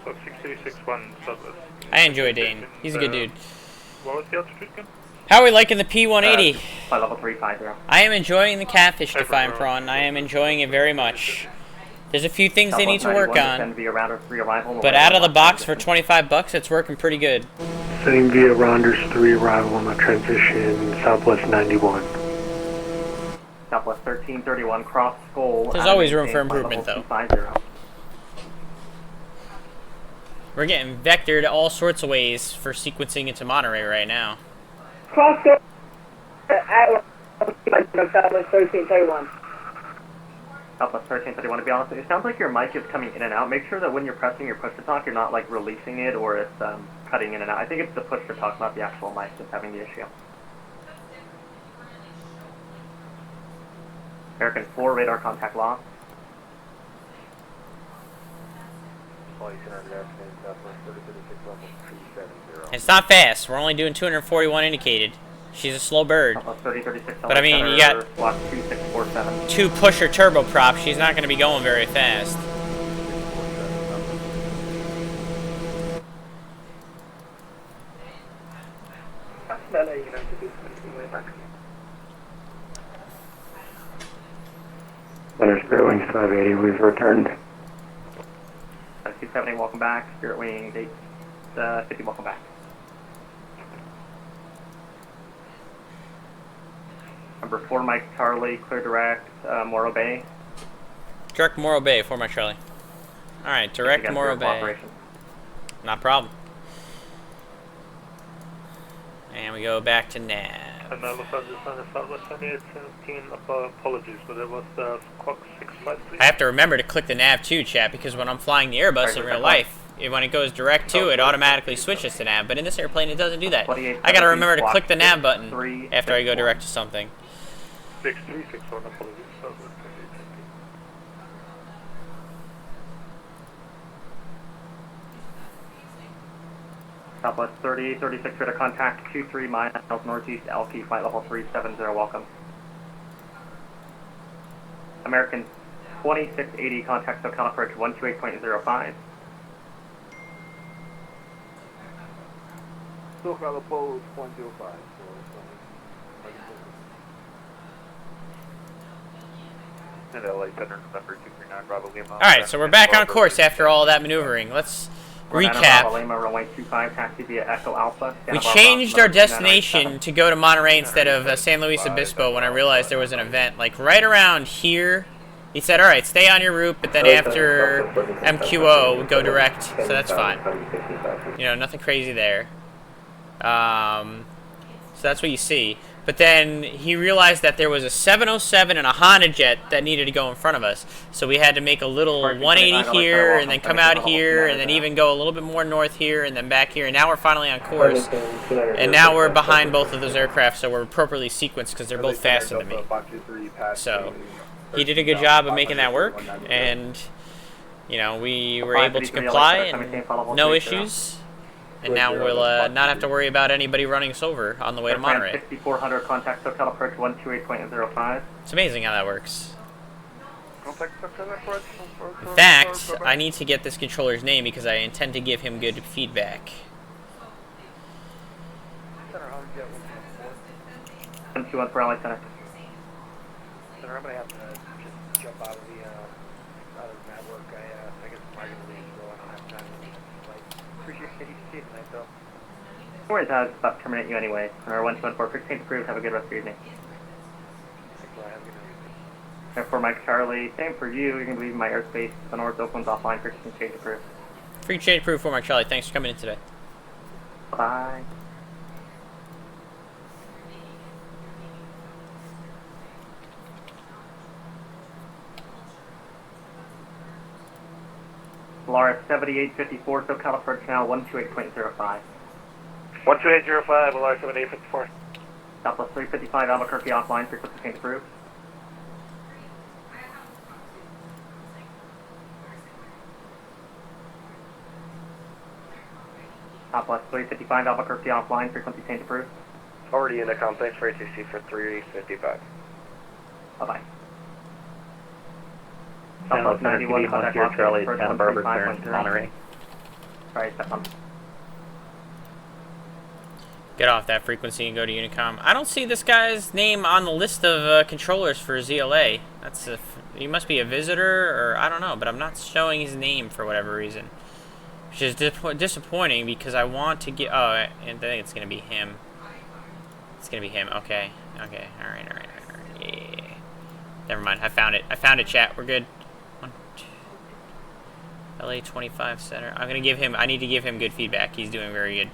Block 6361, Southwest. I enjoy Dane. He's a good dude. What was the altitude again? How are we liking the P180? Flight level 350. I am enjoying the Catfish Define Prawn. I am enjoying it very much. There's a few things they need to work on, but out of the box for 25 bucks, it's working pretty good. Same via Rounders 3 arrival on the transition, Southwest 91. Southwest 1331, cross Skull. There's always room for improvement, though. 250. We're getting vectored all sorts of ways for sequencing into Monterey right now. Cross Southwest 1331. Southwest 1331, to be honest, it sounds like your mic is coming in and out. Make sure that when you're pressing your push to talk, you're not like releasing it or it's cutting in and out. I think it's the push to talk, not the actual mic that's having the issue. American 4, radar contact lost. It's not fast. We're only doing 241 indicated. She's a slow bird. But I mean, you got 2 pusher turboprops. She's not going to be going very fast. Center Spirit Wings 580, we've returned. 270, welcome back. Spirit Wings 850, welcome back. Number 4, Mike Charlie, clear direct, Morro Bay. Direct Morro Bay, 4 Mike Charlie. Alright, direct Morro Bay. Not a problem. And we go back to nav. And Los Angeles on the Southwest 7817, apologies, but it was clock 653. I have to remember to click the nav too, chat, because when I'm flying the Airbus in real life, when it goes direct to, it automatically switches to nav, but in this airplane it doesn't do that. I gotta remember to click the nav button after I go direct to something. 6361, apologies, Southwest 2817. Southwest 3036, radar contact 23 miles northeast LP, flight level 370, welcome. American 2680, contact SoCal approach 128.05. SoCal approach 105. And LA Center, November 239, Bravo Lima. Alright, so we're back on course after all that maneuvering. Let's recap. Bravo Lima, runway 25, taxi via Echo Alpha. We changed our destination to go to Monterey instead of San Luis Obispo when I realized there was an event. Like right around here, he said, alright, stay on your route, but then after MQO, go direct. So that's fine. You know, nothing crazy there. So that's what you see. But then he realized that there was a 707 and a Honda Jet that needed to go in front of us. So we had to make a little 180 here, and then come out here, and then even go a little bit more north here, and then back here. And now we're finally on course. And now we're behind both of those aircraft, so we're appropriately sequenced because they're both faster than me. So he did a good job of making that work, and you know, we were able to comply and no issues. And now we'll not have to worry about anybody running us over on the way to Monterey. 6400, contact SoCal approach 128.05. It's amazing how that works. In fact, I need to get this controller's name because I intend to give him good feedback. 121 for LA Center. Center, I'm going to have to just jump out of the network. I guess I'm going to leave, so I don't have time to appreciate you seeing tonight, though. No worries, I was about to terminate you anyway. Our 124, 16th approved. Have a good rest of your evening. And for Mike Charlie, same for you. You're going to be leaving my airspace. The North Oakland's offline. Frequency change approved. Free change approved for Mike Charlie. Thanks for coming in today. Bye. Laura 7854, SoCal approach now 128.05. 128.05, Alar 7854. Southwest 355, Albuquerque offline, frequency change approved. Southwest 355, Albuquerque offline, frequency change approved. Already in the com, thanks for ATC for 355. Bye-bye. San Luis 91, contact Charlie, Santa Barbara, clearance Monterey. Sorry, Stefan. Get off that frequency and go to Unicom. I don't see this guy's name on the list of controllers for ZLA. That's he must be a visitor, or I don't know, but I'm not showing his name for whatever reason. Which is disappointing because I want to get... Oh, and I think it's going to be him. It's going to be him. Okay. Okay. Alright. Yeah. Never mind. I found it, chat. We're good. LA 25 center. I need to give him good feedback. He's doing very good.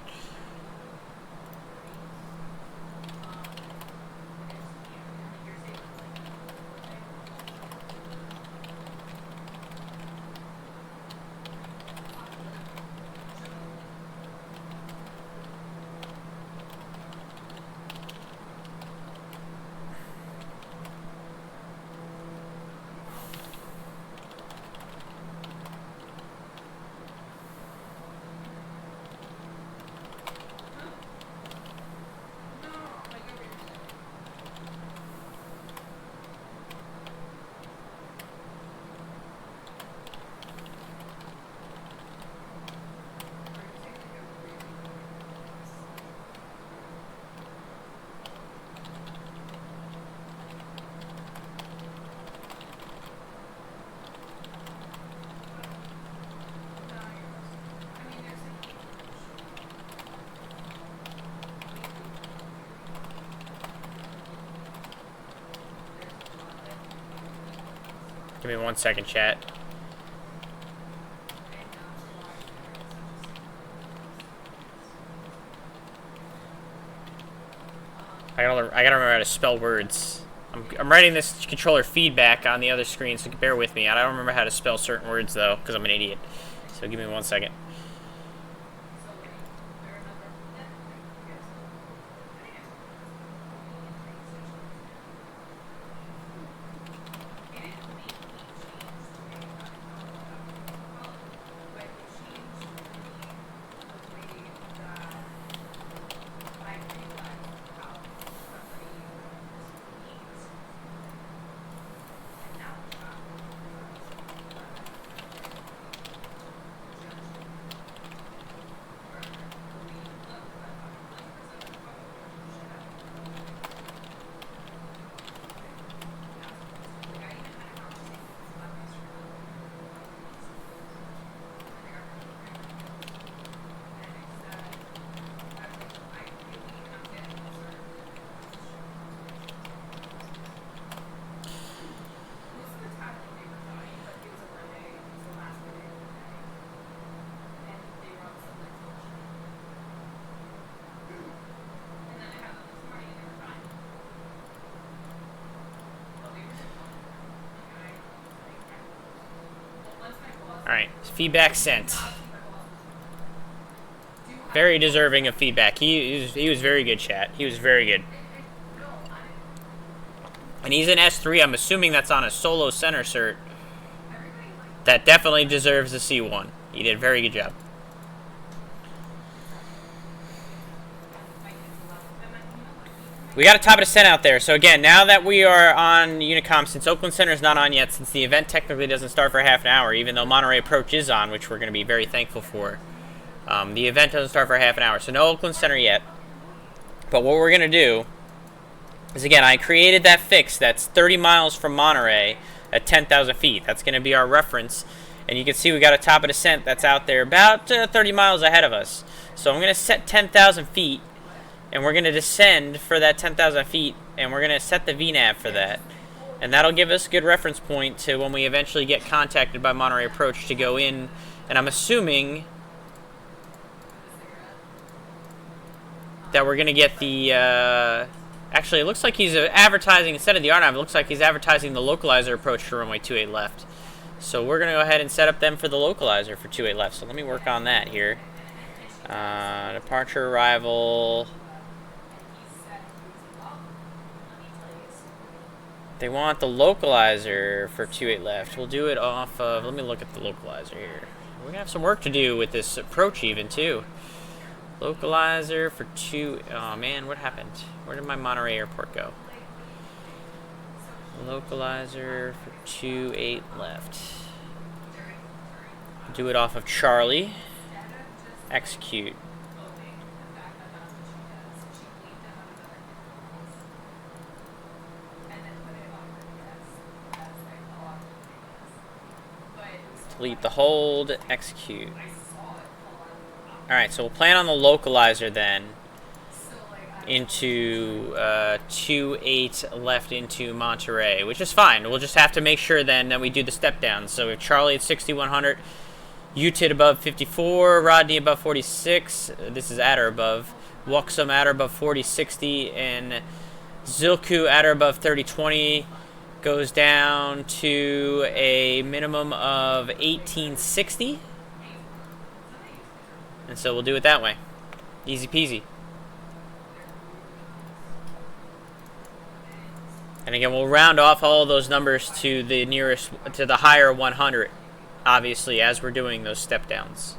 Give me 1 second, chat. I gotta remember how to spell words. I'm writing this controller feedback on the other screen, so bear with me. I don't remember how to spell certain words, though, because I'm an idiot. So give me 1 second. Alright, feedback sent. Very deserving of feedback. He was very good, chat. He was very good. And he's in S3. I'm assuming that's on a solo center cert. That definitely deserves a C1. He did a very good job. We got a top of descent out there. So again, now that we are on Unicom, since Oakland Center is not on yet, since the event technically doesn't start for half an hour, even though Monterey Approach is on, which we're going to be very thankful for. The event doesn't start for half an hour, so no Oakland Center yet. But what we're going to do is, again, I created that fix that's 30 miles from Monterey at 10,000 feet. That's going to be our reference. And you can see we got a top of descent that's out there about 30 miles ahead of us. So I'm going to set 10,000 feet. And we're going to descend for that 10,000 feet, and we're going to set the VNAV for that. And that'll give us a good reference point to when we eventually get contacted by Monterey Approach to go in. And I'm assuming that we're going to get the... actually, it looks like he's advertising, instead of the RNAV, it looks like he's advertising the localizer approach for runway 28 left. So we're going to go ahead and set up them for the localizer for 28 left. So let me work on that here. Departure, arrival... They want the localizer for 28 left. We'll do it off of... Let me look at the localizer here. We're going to have some work to do with this approach even, too. Localizer for 2... Oh, man, what happened? Where did my Monterey Airport go? Localizer for 28 left. Do it off of Charlie. Execute. Delete the hold, execute. Alright, so we'll plan on the localizer then into 28 left into Monterey, which is fine. We'll just have to make sure then that we do the step down. So if Charlie at 6100, UTID above 54, Rodney above 46, this is at or above, Wuxum at or above 4060, and Zilku at or above 3020. Goes down to a minimum of 1860. And so we'll do it that way. Easy peasy. And again, we'll round off all those numbers to the nearest, to the higher 100, obviously, as we're doing those step downs.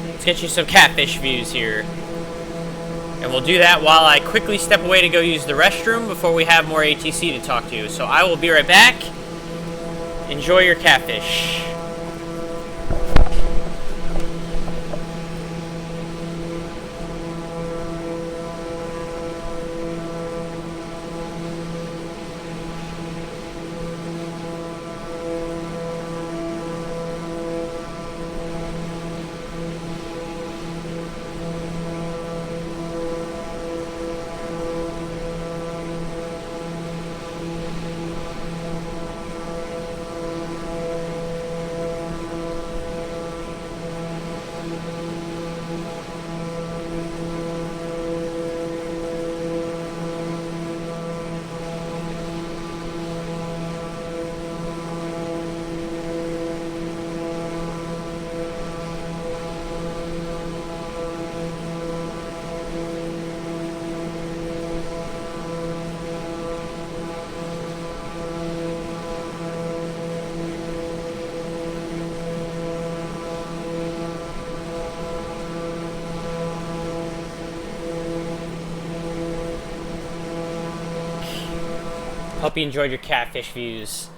Let's get you some catfish views here. And we'll do that while I quickly step away to go use the restroom before we have more ATC to talk to. So I will be right back. Enjoy your catfish. Hope you enjoyed your catfish views.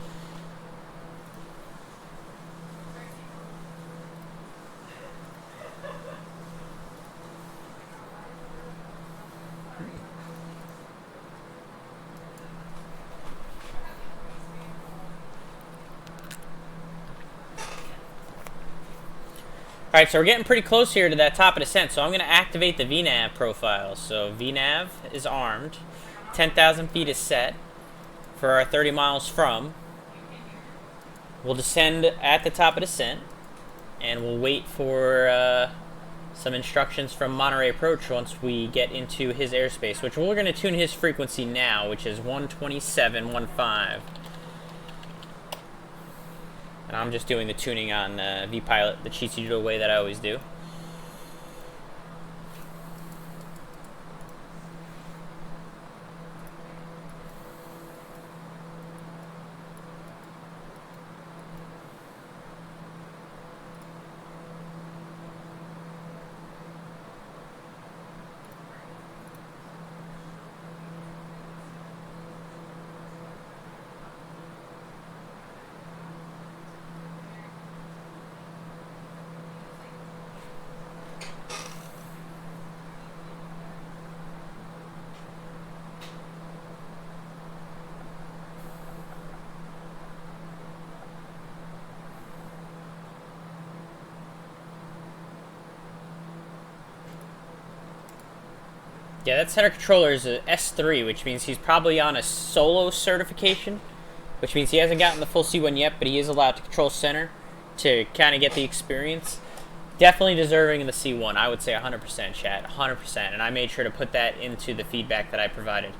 Alright, so we're getting pretty close here to that top of descent, so I'm going to activate the VNAV profile. So VNAV is armed, 10,000 feet is set for our 30 miles from. We'll descend at the top of descent, and we'll wait for some instructions from Monterey Approach once we get into his airspace, which we're going to tune his frequency now, which is 127.15. And I'm just doing the tuning on V-Pilot, the cheesy little way that I always do. Yeah, that center controller is a S3, which means he's probably on a solo certification, which means he hasn't gotten the full C1 yet, but he is allowed to control center to kind of get the experience. Definitely deserving of the C1, I would say 100%, chat, 100%, and I made sure to put that into the feedback that I provided.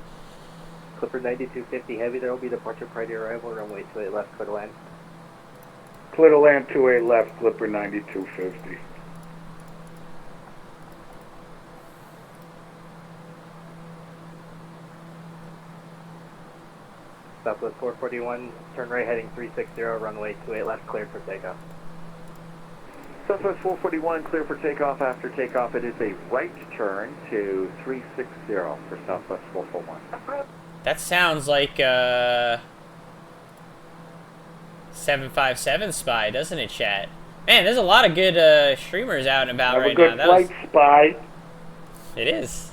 Clipper 9250 heavy, there will be departure prior to arrival, runway 28 left, clear to land. Clear to land 28 left, Clipper 9250. Southwest 441, turn right heading 360, runway 28 left, cleared for takeoff. Southwest 441, clear for takeoff. After takeoff, it is a right turn to 360 for Southwest 441. That sounds like 757 Spy, doesn't it, chat? Man, there's a lot of good streamers out and about right now. Have a good flight, Spy. It is.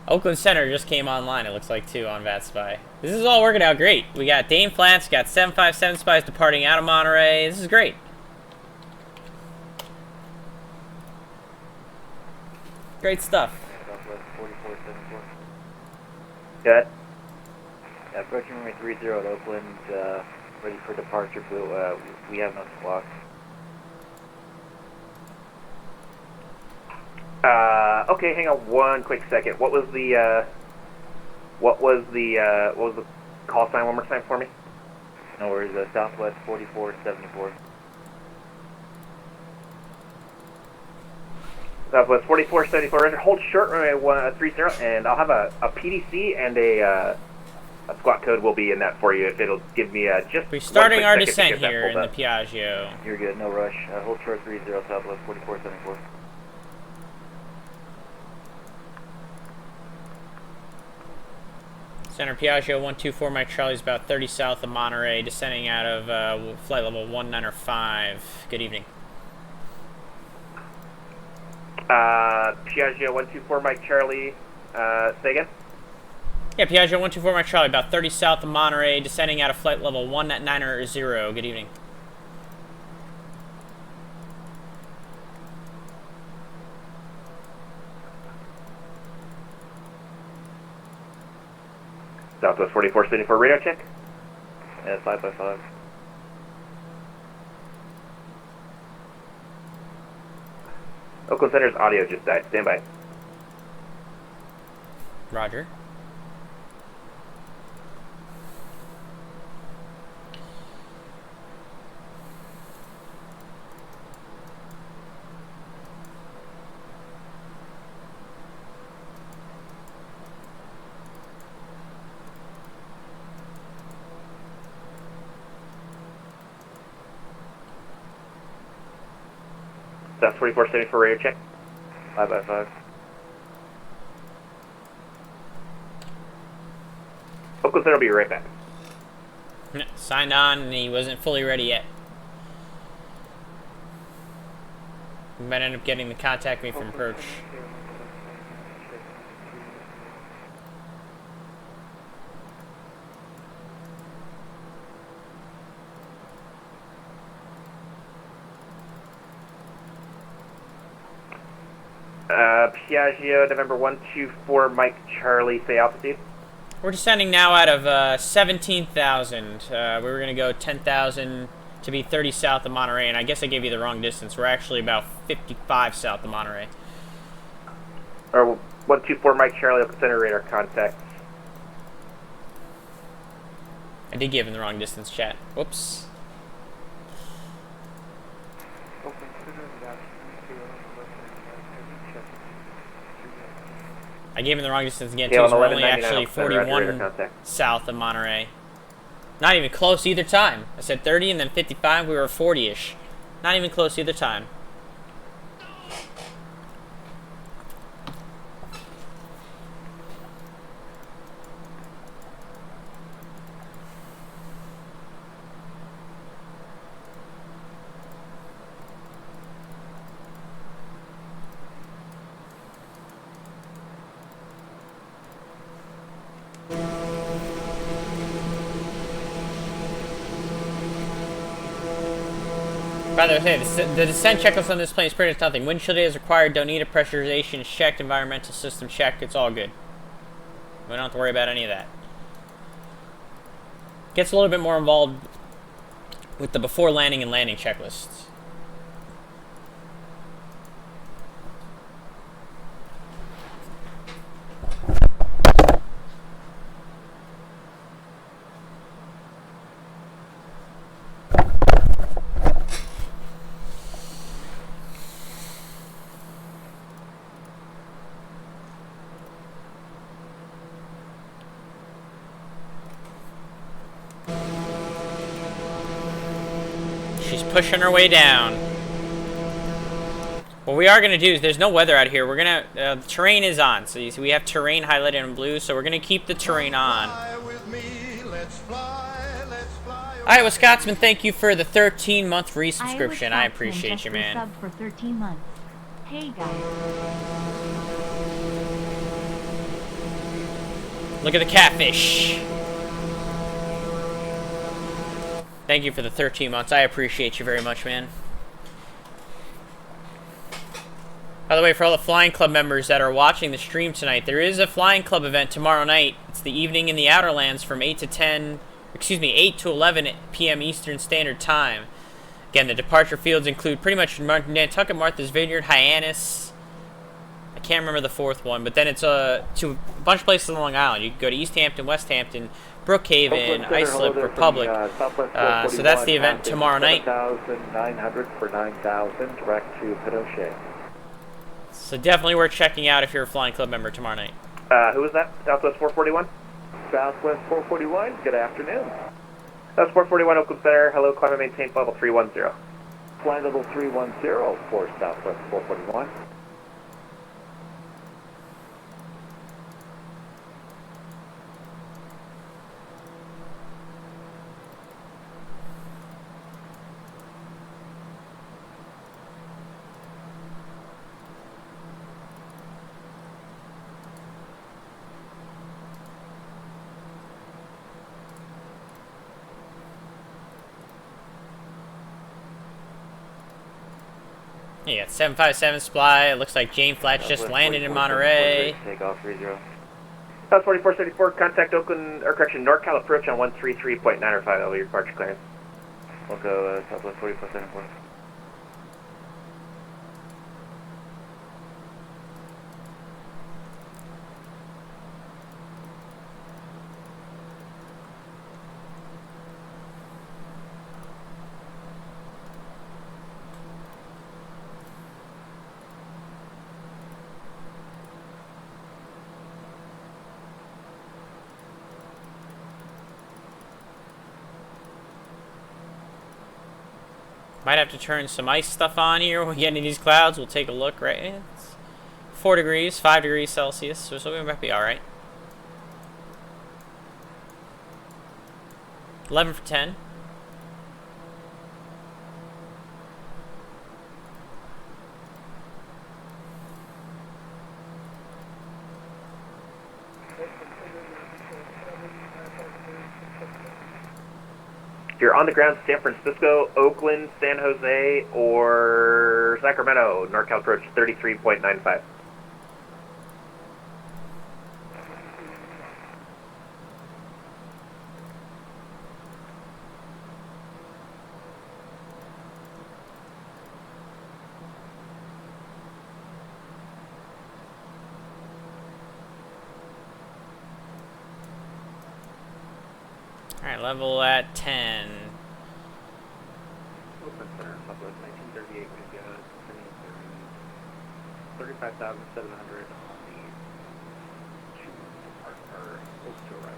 Oakland Center just came online, it looks like, too, on VATSPY. This is all working out great. We got Dane Flats, got 757 Spies departing out of Monterey. This is great. Great stuff. Southwest 4474. Good. Approaching runway 30 at Oakland, ready for departure, but we have no squawks. Okay, hang on one quick second. What was the call sign one more time for me? No worries, Southwest 4474. Southwest 4474. Hold short runway 30, and I'll have a PDC and a squawk code will be in that for you. If it'll give me just. We're starting our descent descent here in the Piaggio. You're good, no rush. Hold short 30, Southwest 4474. Center Piaggio 124 Mike Charlie's about 30 south of Monterey, descending out of flight level 195. Good evening. Piaggio 124 Mike Charlie, say again? Yeah, Piaggio 124 Mike Charlie, about 30 south of Monterey, descending out of flight level 190. Good evening. Southwest 4474 radar check. Yeah, 555. Oakland Center's audio just died. Stand by. Roger. South 4474 radar check. 555. Oakland Center will be right back. Signed on, and he wasn't fully ready yet. We might end up getting the contact me from approach. Piaggio, November 124 Mike Charlie, say altitude. We're descending now out of 17,000. We were going to go 10,000 to be 30 south of Monterey, and I guess I gave you the wrong distance. We're actually about 55 south of Monterey. Or 124 Mike Charlie, Oakland Center radar contact. I did give him the wrong distance, chat. Whoops. I gave him the wrong distance again, too, so we're only actually 41 south of Monterey. Not even close either time. I said 30 and then 55, we were 40-ish. Not even close either time. By the way, the descent checklist on this plane is pretty much nothing. Windshield is required, don't need a pressurization is checked, environmental system checked, it's all good. We don't have to worry about any of that. Gets a little bit more involved with the before landing and landing checklists. She's pushing her way down. What we are going to do is, there's no weather out here. We're going to, the terrain is on. So you see we have terrain highlighted in blue, so we're going to keep the terrain on. Alright, well, Scotsman, thank you for the 13-month resubscription. I appreciate you, man. Sub for 13 months. Hey, guys. Look at the catfish. Thank you for the 13 months. I appreciate you very much, man. By the way, for all the Flying Club members that are watching the stream tonight, there is a Flying Club event tomorrow night. It's the evening in the Outer Lands from 8 to 11 p.m. Eastern Standard Time. Again, the departure fields include pretty much Nantucket, Martha's Vineyard, Hyannis. I can't remember the fourth one, but then it's to a bunch of places on Long Island. You can go to East Hampton, West Hampton, Brookhaven, Islip, Republic. So that's the event tomorrow night. 7,900 for 9,000, direct to Pinochet. So definitely worth checking out if you're a Flying Club member tomorrow night. Who was that? Southwest 441? Southwest 441, good afternoon. Southwest 441, Oakland Center. Hello, climb and maintain level 310. Flight level 310 for Southwest 441. You got 757 supply. It looks like Jane Flatch just landed in Monterey. Takeoff 30. South 4434, contact Oakland, or correction, NorCal approach on 133.905 over your departure clearance. We'll go Southwest 4474. Might have to turn some ice stuff on here when we get into these clouds. We'll take a look, right? It's 4 degrees, 5 degrees Celsius, so we might be alright. 11 for 10. You're on the ground, San Francisco, Oakland, San Jose, or Sacramento. NorCal approach 33.95. Alright, level at 10. Open center, Southwest 1938, we've got 35,700 on the two depart, or close to arrival.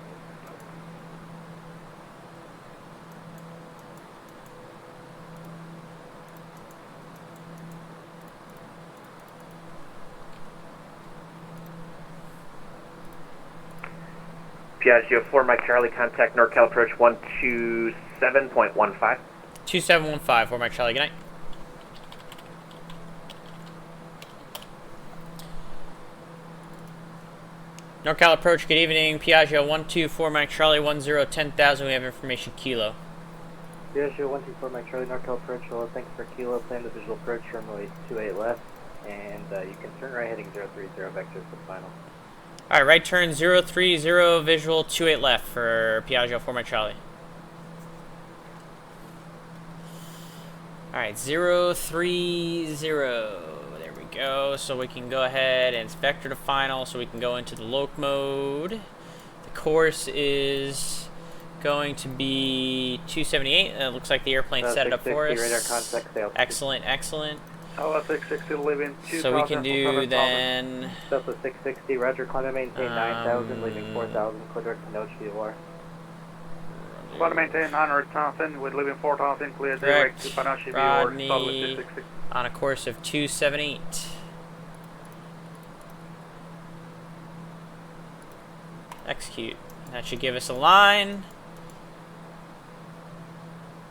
Piaggio 4 Mike Charlie, contact NorCal approach 127.15. 2715 for Mike Charlie, good night. NorCal approach, good evening. Piaggio 124 Mike Charlie, 1010,000, we have information Kilo. Piaggio 124 Mike Charlie, NorCal approach, well, thanks for Kilo, plan the visual approach, runway 28 left, and you can turn right heading 030, vectors for the final. Alright, right turn 030, visual 28 left for Piaggio 4 Mike Charlie. Alright, 030, there we go. So we can go ahead and vector to final, so we can go into the loc mode. The course is going to be 278. It looks like the airplane set it up for us. Radar contact, Excellent, excellent. Southwest 660, leaving 2,000. So we can do then... Southwest 660, roger, climb and maintain 9,000, leaving 4,000, clear direct to Noche VOR. Climb and maintain 900,000, with leaving 4,000, clear direct to Panoche VOR, Rodney, Southwest 660. on a course of 278. Execute. That should give us a line.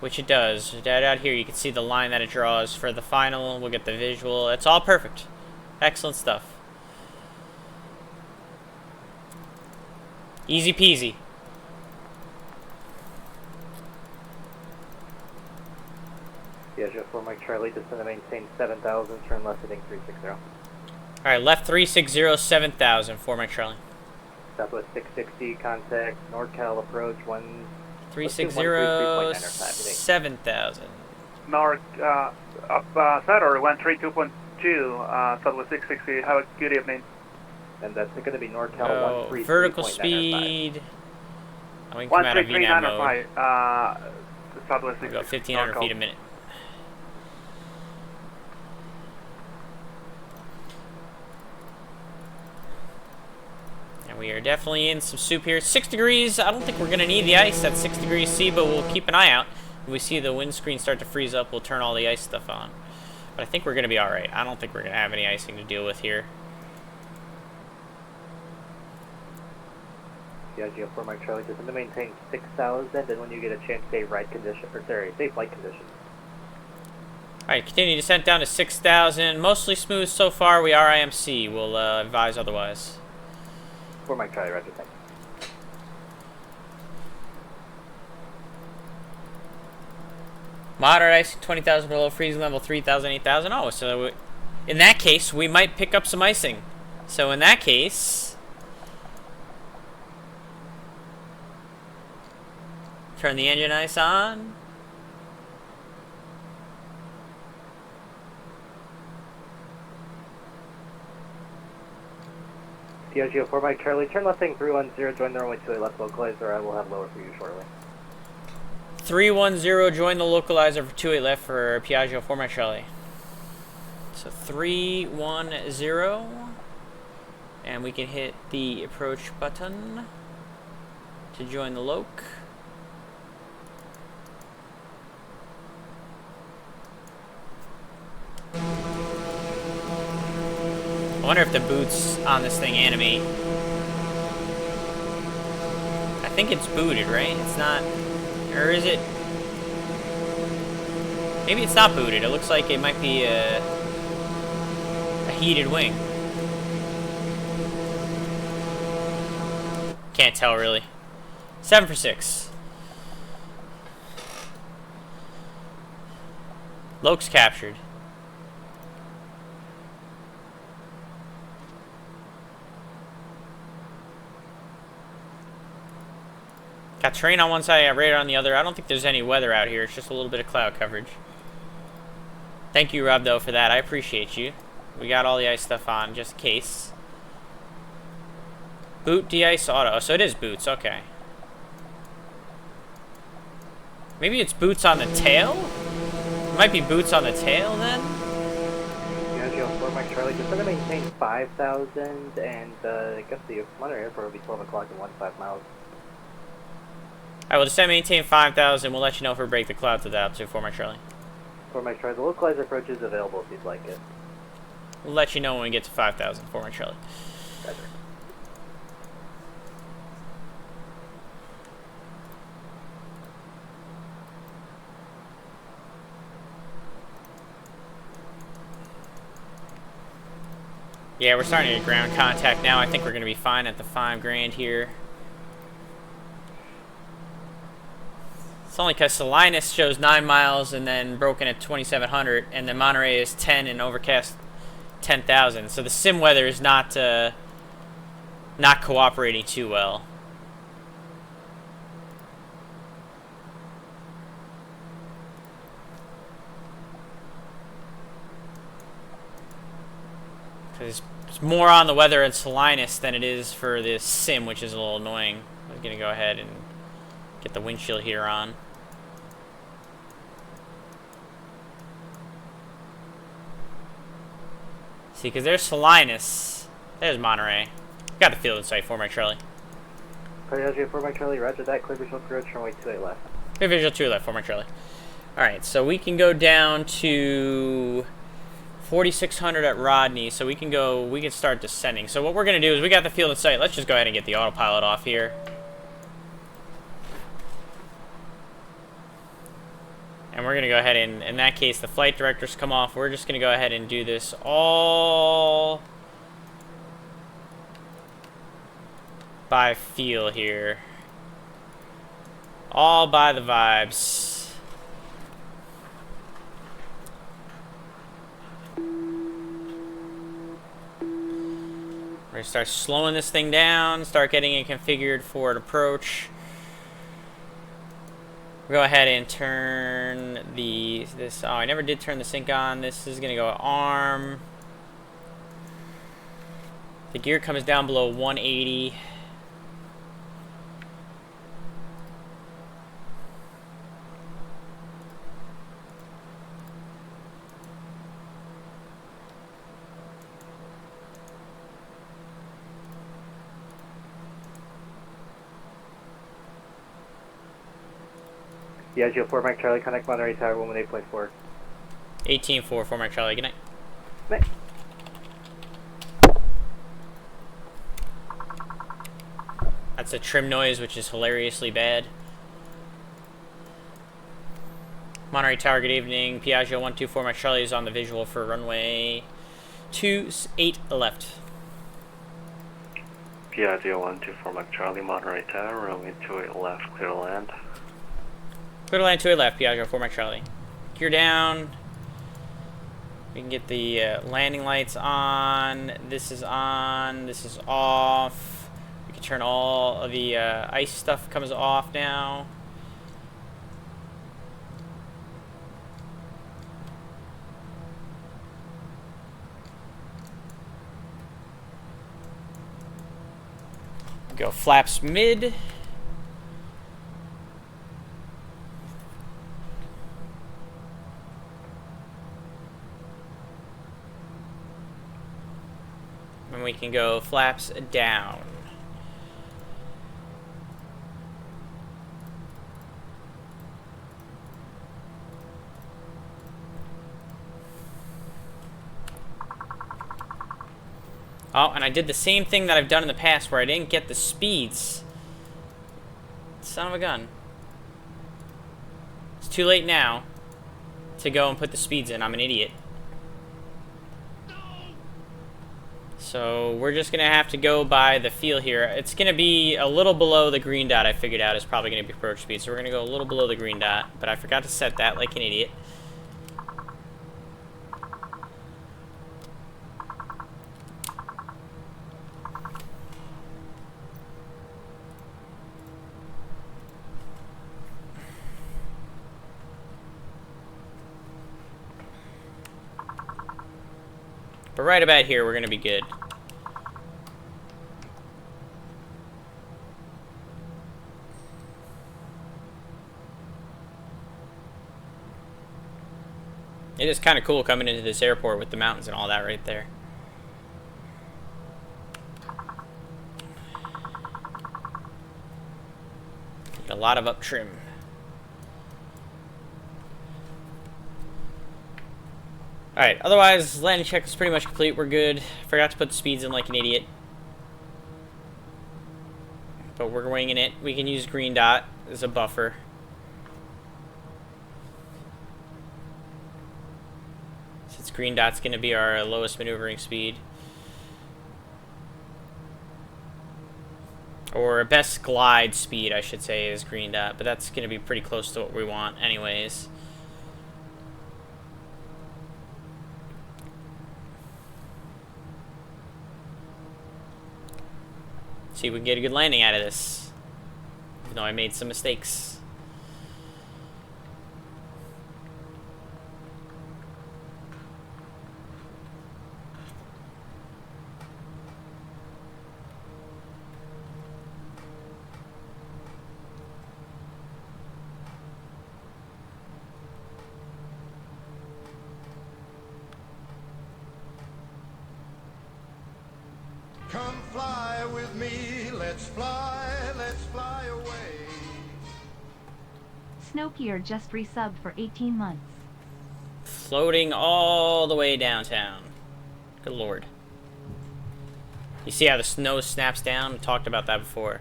Which it does. Out here you can see the line that it draws for the final. We'll get the visual. It's all perfect. Excellent stuff. Easy peasy. Piaggio 4 Mike Charlie, descend to maintain 7,000, turn left heading 360. Alright, left 360, 7,000 for Mike Charlie. Southwest 660, contact NorCal approach 360, 7,000. North, upside or 132.2, Southwest 660, have a good evening. And that's going to be NorCal 133.905. Vertical speed. We can come out of VNAV mode. Southwest 660. We'll go 1,500 feet a minute. We are definitely in some soup here. 6 degrees. I don't think we're going to need the ice at 6 degrees C, but we'll keep an eye out. If we see the windscreen start to freeze up, we'll turn all the ice stuff on. But I think we're going to be alright. I don't think we're going to have any icing to deal with here. Piaggio 4 Mike Charlie, just to maintain 6,000, and when you get a chance, safe flight condition. Alright, continue descent down to 6,000. Mostly smooth so far. We are IMC. We'll advise otherwise. 4 Mike Charlie, roger, thanks. Moderate icing, 20,000 below freezing level, 3,000, 8,000. Oh, so in that case, we might pick up some icing. So in that case, turn the engine ice on. Piaggio 4 Mike Charlie, turn left heading 310, join the runway 28 left localizer, I will have lower for you shortly. 310, join the localizer for 28 left for Piaggio 4 Mike Charlie. So 310, and we can hit the approach button to join the loc. I wonder if the boots on this thing animate. I think it's booted, right? It's not, or is it? Maybe it's not booted. It looks like it might be a heated wing. Can't tell really. 7 for 6. Loc's captured. Got terrain on one side, I got radar on the other. I don't think there's any weather out here. It's just a little bit of cloud coverage. Thank you, Rob, though, for that. I appreciate you. We got all the ice stuff on, just in case. Boot de-ice auto. Oh, so it is boots. Okay. Maybe it's boots on the tail? It might be boots on the tail then? Piaggio 4 Mike Charlie, just going to maintain 5,000, and I guess the Monterey Airport will be 12 o'clock and 15 miles. Alright, well, just maintain 5,000. We'll let you know if we break the clouds at altitude 4 Mike Charlie. 4 Mike Charlie, the localizer approach is available if you'd like it. We'll let you know when we get to 5,000 4 Mike Charlie. Roger. Yeah, we're starting to get ground contact now. I think we're going to be fine at the 5 grand here. It's only because Salinas shows 9 miles and then broken at 2,700, and then Monterey is 10 and overcast 10,000. So the sim weather is not cooperating too well. Because it's more on the weather in Salinas than it is for this sim, which is a little annoying. I'm going to go ahead and get the windshield heater on. See, because there's Salinas. There's Monterey. Got the field in sight, 4 Mike Charlie. Piaggio 4 Mike Charlie, roger that. Clear visual approach, runway 28 left. Clear visual 2 left, 4 Mike Charlie. Alright, so we can go down to 4,600 at Rodney, so we can start descending. So what we're going to do is we got the field in sight. Let's just go ahead and get the autopilot off here. And we're going to go ahead and, in that case, the flight directors come off. We're just going to go ahead and do this all by feel here. All by the vibes. We're going to start slowing this thing down, start getting it configured for an approach. Go ahead and turn this. Oh, I never did turn the sync on. This is gonna go arm. The gear comes down below 180. Piaggio 4 Mike Charlie, connect Monterey Tower 118.4. 18-4, 4 Mike Charlie, good night. Night. That's a trim noise, which is hilariously bad. Monterey Tower, good evening. Piaggio 124 Mike Charlie is on the visual for runway 28 left. Piaggio 124 Mike Charlie, Monterey Tower, runway 28 left, clear to land. Clear to land 28 left, Piaggio 4 Mike Charlie. Gear down. We can get the landing lights on. This is on. This is off. We can turn all of the ice stuff comes off now. Go flaps mid. And we can go flaps down. Oh, and I did the same thing that I've done in the past where I didn't get the speeds. Son of a gun. It's too late now to go and put the speeds in. I'm an idiot. So we're just going to have to go by the feel here. It's going to be a little below the green dot I figured out is probably going to be approach speed. So we're going to go a little below the green dot. But I forgot to set that like an idiot. But right about here, we're going to be good. It is kind of cool coming into this airport with the mountains and all that right there. Get a lot of up trim. Alright, otherwise, landing check is pretty much complete. We're good. Forgot to put the speeds in like an idiot. But we're winging it. We can use green dot as a buffer. Since green dot's going to be our lowest maneuvering speed. Or best glide speed, I should say, is green dot. But that's going to be pretty close to what we want anyways. See if we can get a good landing out of this. Even though I made some mistakes. Come fly with me, let's fly away. Snowkier just resubbed for 18 months. Floating all the way downtown. Good lord. You see how the snow snaps down? We talked about that before.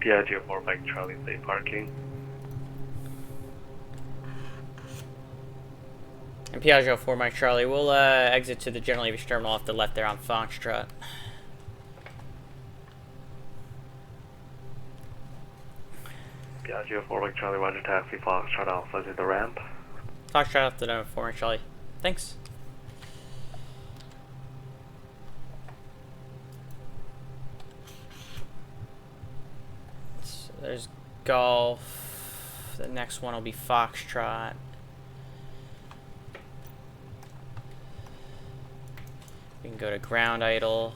Piaggio 4 Mike Charlie, stay parking. And Piaggio 4 Mike Charlie, we'll exit to the general aviation terminal off the left there on Foxtrot. Piaggio 4 Mike Charlie, roger, taxi, Foxtrot Alpha to the ramp. Foxtrot off the 4 Mike Charlie. Thanks. So there's Golf. The next one will be Foxtrot. We can go to ground idle.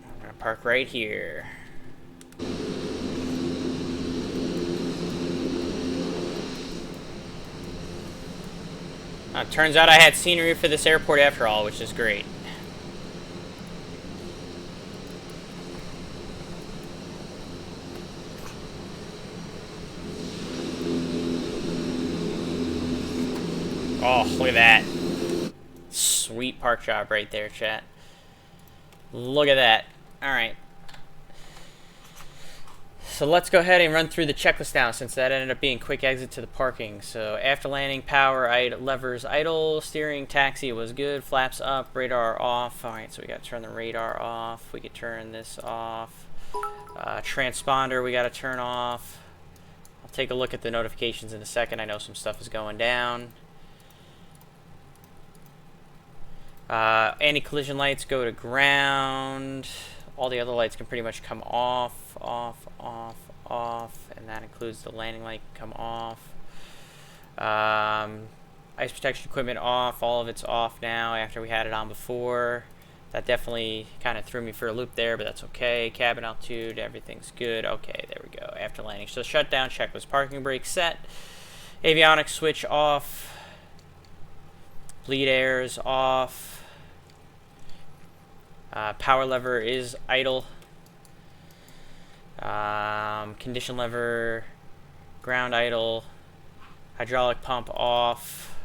I'm gonna park right here. Turns out I had scenery for this airport after all, which is great. Oh, look at that. Sweet park job right there, chat. Look at that. Alright. So let's go ahead and run through the checklist now, since that ended up being quick exit to the parking. So after landing, power, levers idle, steering, taxi was good, flaps up, radar off. Alright, so we got to turn the radar off. We could turn this off. Transponder we got to turn off. I'll take a look at the notifications in a second. I know some stuff is going down. Anti-collision lights go to ground. All the other lights can pretty much come off, off, off, off, and that includes the landing light come off. Ice protection equipment off. All of it's off now after we had it on before. That definitely kind of threw me for a loop there, but that's okay. Cabin altitude, everything's good. Okay, there we go. After landing. So shutdown checklist. Parking brake set. Avionics switch off. Bleed air is off. Power lever is idle. Condition lever, ground idle. Hydraulic pump off.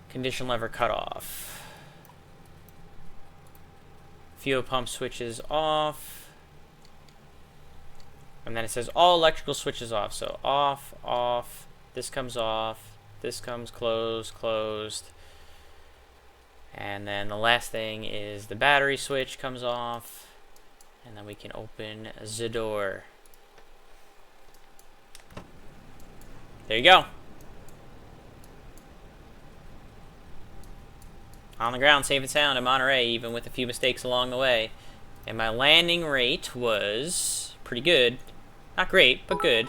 Condition lever cut off. Fuel pump switches off. And then it says all electrical switches off. So off, off. This comes off. This comes closed, closed. And then the last thing is the battery switch comes off. And then we can open the door. There you go. On the ground, safe and sound in Monterey, even with a few mistakes along the way. And my landing rate was pretty good. Not great, but good.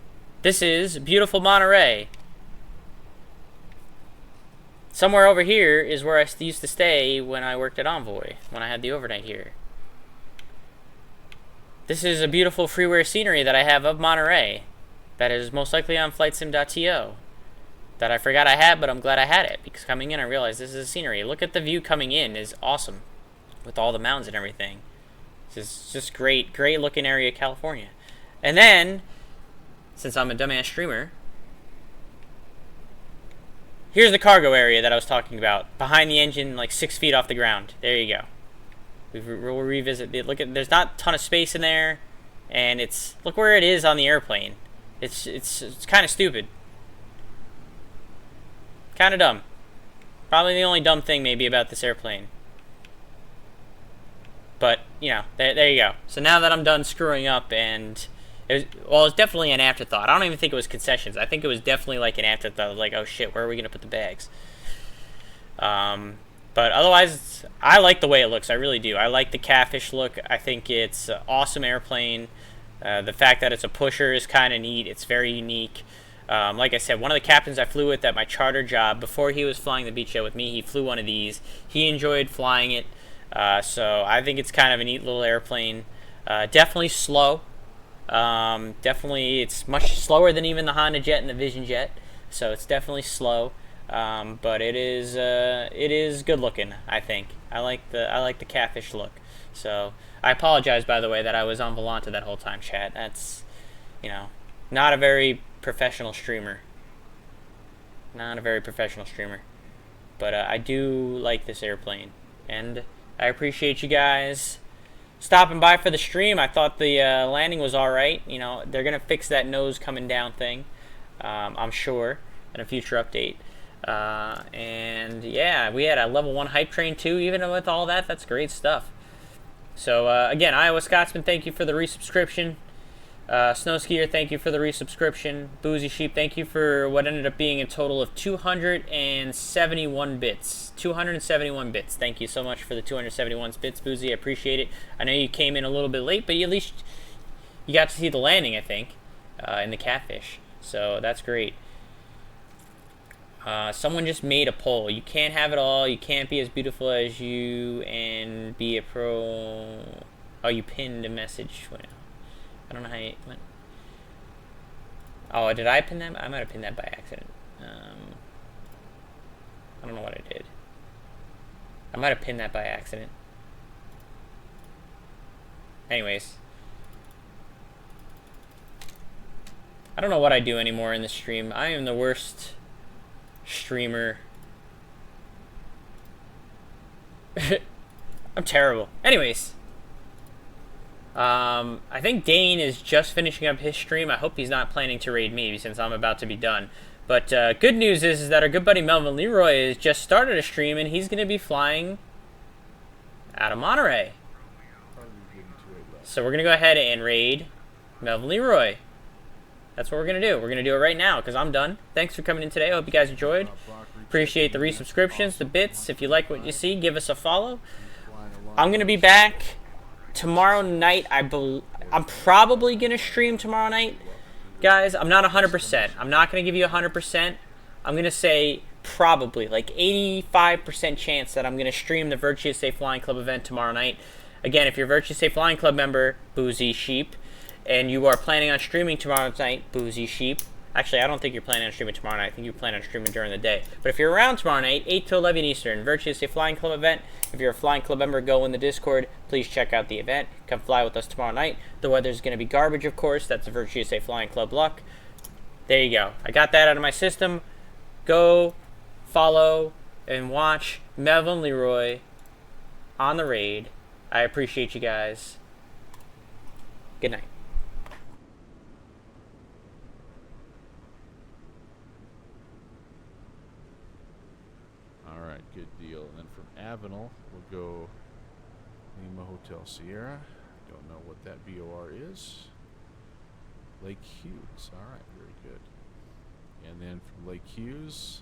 This is beautiful Monterey. Somewhere over here is where I used to stay when I worked at Envoy, when I had the overnight here. This is a beautiful freeware scenery that I have of Monterey that is most likely on flightsim.to that I forgot I had, but I'm glad I had it, because coming in I realized this is a scenery. Look at the view coming in is awesome with all the mountains and everything. This is just great looking area of California. And then, since I'm a dumbass streamer, here's the cargo area that I was talking about. Behind the engine, like 6 feet off the ground. There you go. We'll revisit it. Look at, there's not a ton of space in there, and it's, look where it is on the airplane. It's kind of stupid. Kind of dumb. Probably the only dumb thing maybe about this airplane. But, you know, there you go. So now that I'm done screwing up, and it was definitely an afterthought. I don't even think it was concessions. I think it was definitely like an afterthought, like, oh shit, where are we going to put the bags? But otherwise, I like the way it looks. I really do. I like the Catfish look. I think it's an awesome airplane. The fact that it's a pusher is kind of neat. It's very unique. Like I said, one of the captains I flew with at my charter job, before he was flying the beach jet with me, he flew one of these. He enjoyed flying it. So I think it's kind of a neat little airplane. Definitely slow. Definitely, it's much slower than even the Honda Jet and the Vision Jet. So it's definitely slow. But it is good looking, I think. I like the Catfish look. So I apologize, by the way, that I was on Volanta that whole time, chat. That's, you know, not a very professional streamer. Not a very professional streamer. But I do like this airplane, and I appreciate you guys stopping by for the stream. I thought the landing was alright. You know, they're gonna fix that nose coming down thing, I'm sure, in a future update. And yeah, we had a level 1 hype train too. Even with all that, that's great stuff. So again, Iowa Scotsman, thank you for the resubscription. Snowskier, thank you for the resubscription. Boozy Sheep, thank you for what ended up being a total of 271 bits. 271 bits. Thank you so much for the 271 bits, Boozy. I appreciate it. I know you came in a little bit late, but at least you got to see the landing, I think, in the Catfish. So that's great. Someone just made a poll. You can't have it all. You can't be as beautiful as you and be a pro. Oh, you pinned a message. I don't know how you went. Oh, did I pin that? I might have pinned that by accident. I don't know what I did. I might have pinned that by accident. Anyways. I don't know what I do anymore in the stream. I am the worst streamer. I'm terrible. Anyways. I think Dane is just finishing up his stream. I hope he's not planning to raid me since I'm about to be done. But good news is that our good buddy Melvin Leroy has just started a stream, and he's going to be flying out of Monterey. So we're going to go ahead and raid Melvin Leroy. That's what we're going to do. We're going to do it right now because I'm done. Thanks for coming in today. I hope you guys enjoyed. Appreciate the resubscriptions, the bits. If you like what you see, give us a follow. I'm going to be back tomorrow night. I'm probably going to stream tomorrow night. Guys, I'm not 100%. I'm not going to give you 100%. I'm going to say probably like 85% chance that I'm going to stream the Virtuous Safe Flying Club event tomorrow night. Again, if you're a Virtuous Safe Flying Club member, Boozy Sheep, and you are planning on streaming tomorrow night, Boozy Sheep. Actually, I don't think you're planning on streaming tomorrow night. I think you're planning on streaming during the day. But if you're around tomorrow night, 8 to 11 Eastern, Virtuous Safe Flying Club event. If you're a Flying Club member, go in the Discord. Please check out the event. Come fly with us tomorrow night. The weather's going to be garbage, of course. That's the Virtuous Safe Flying Club luck. There you go. I got that out of my system. Go follow and watch Melvin Leroy on the raid. I appreciate you guys. Good night. Alright, good deal. And then from Avenel, we'll go Lima Hotel Sierra. Don't know what that BOR is. Lake Hughes. Alright, very good. And then from Lake Hughes,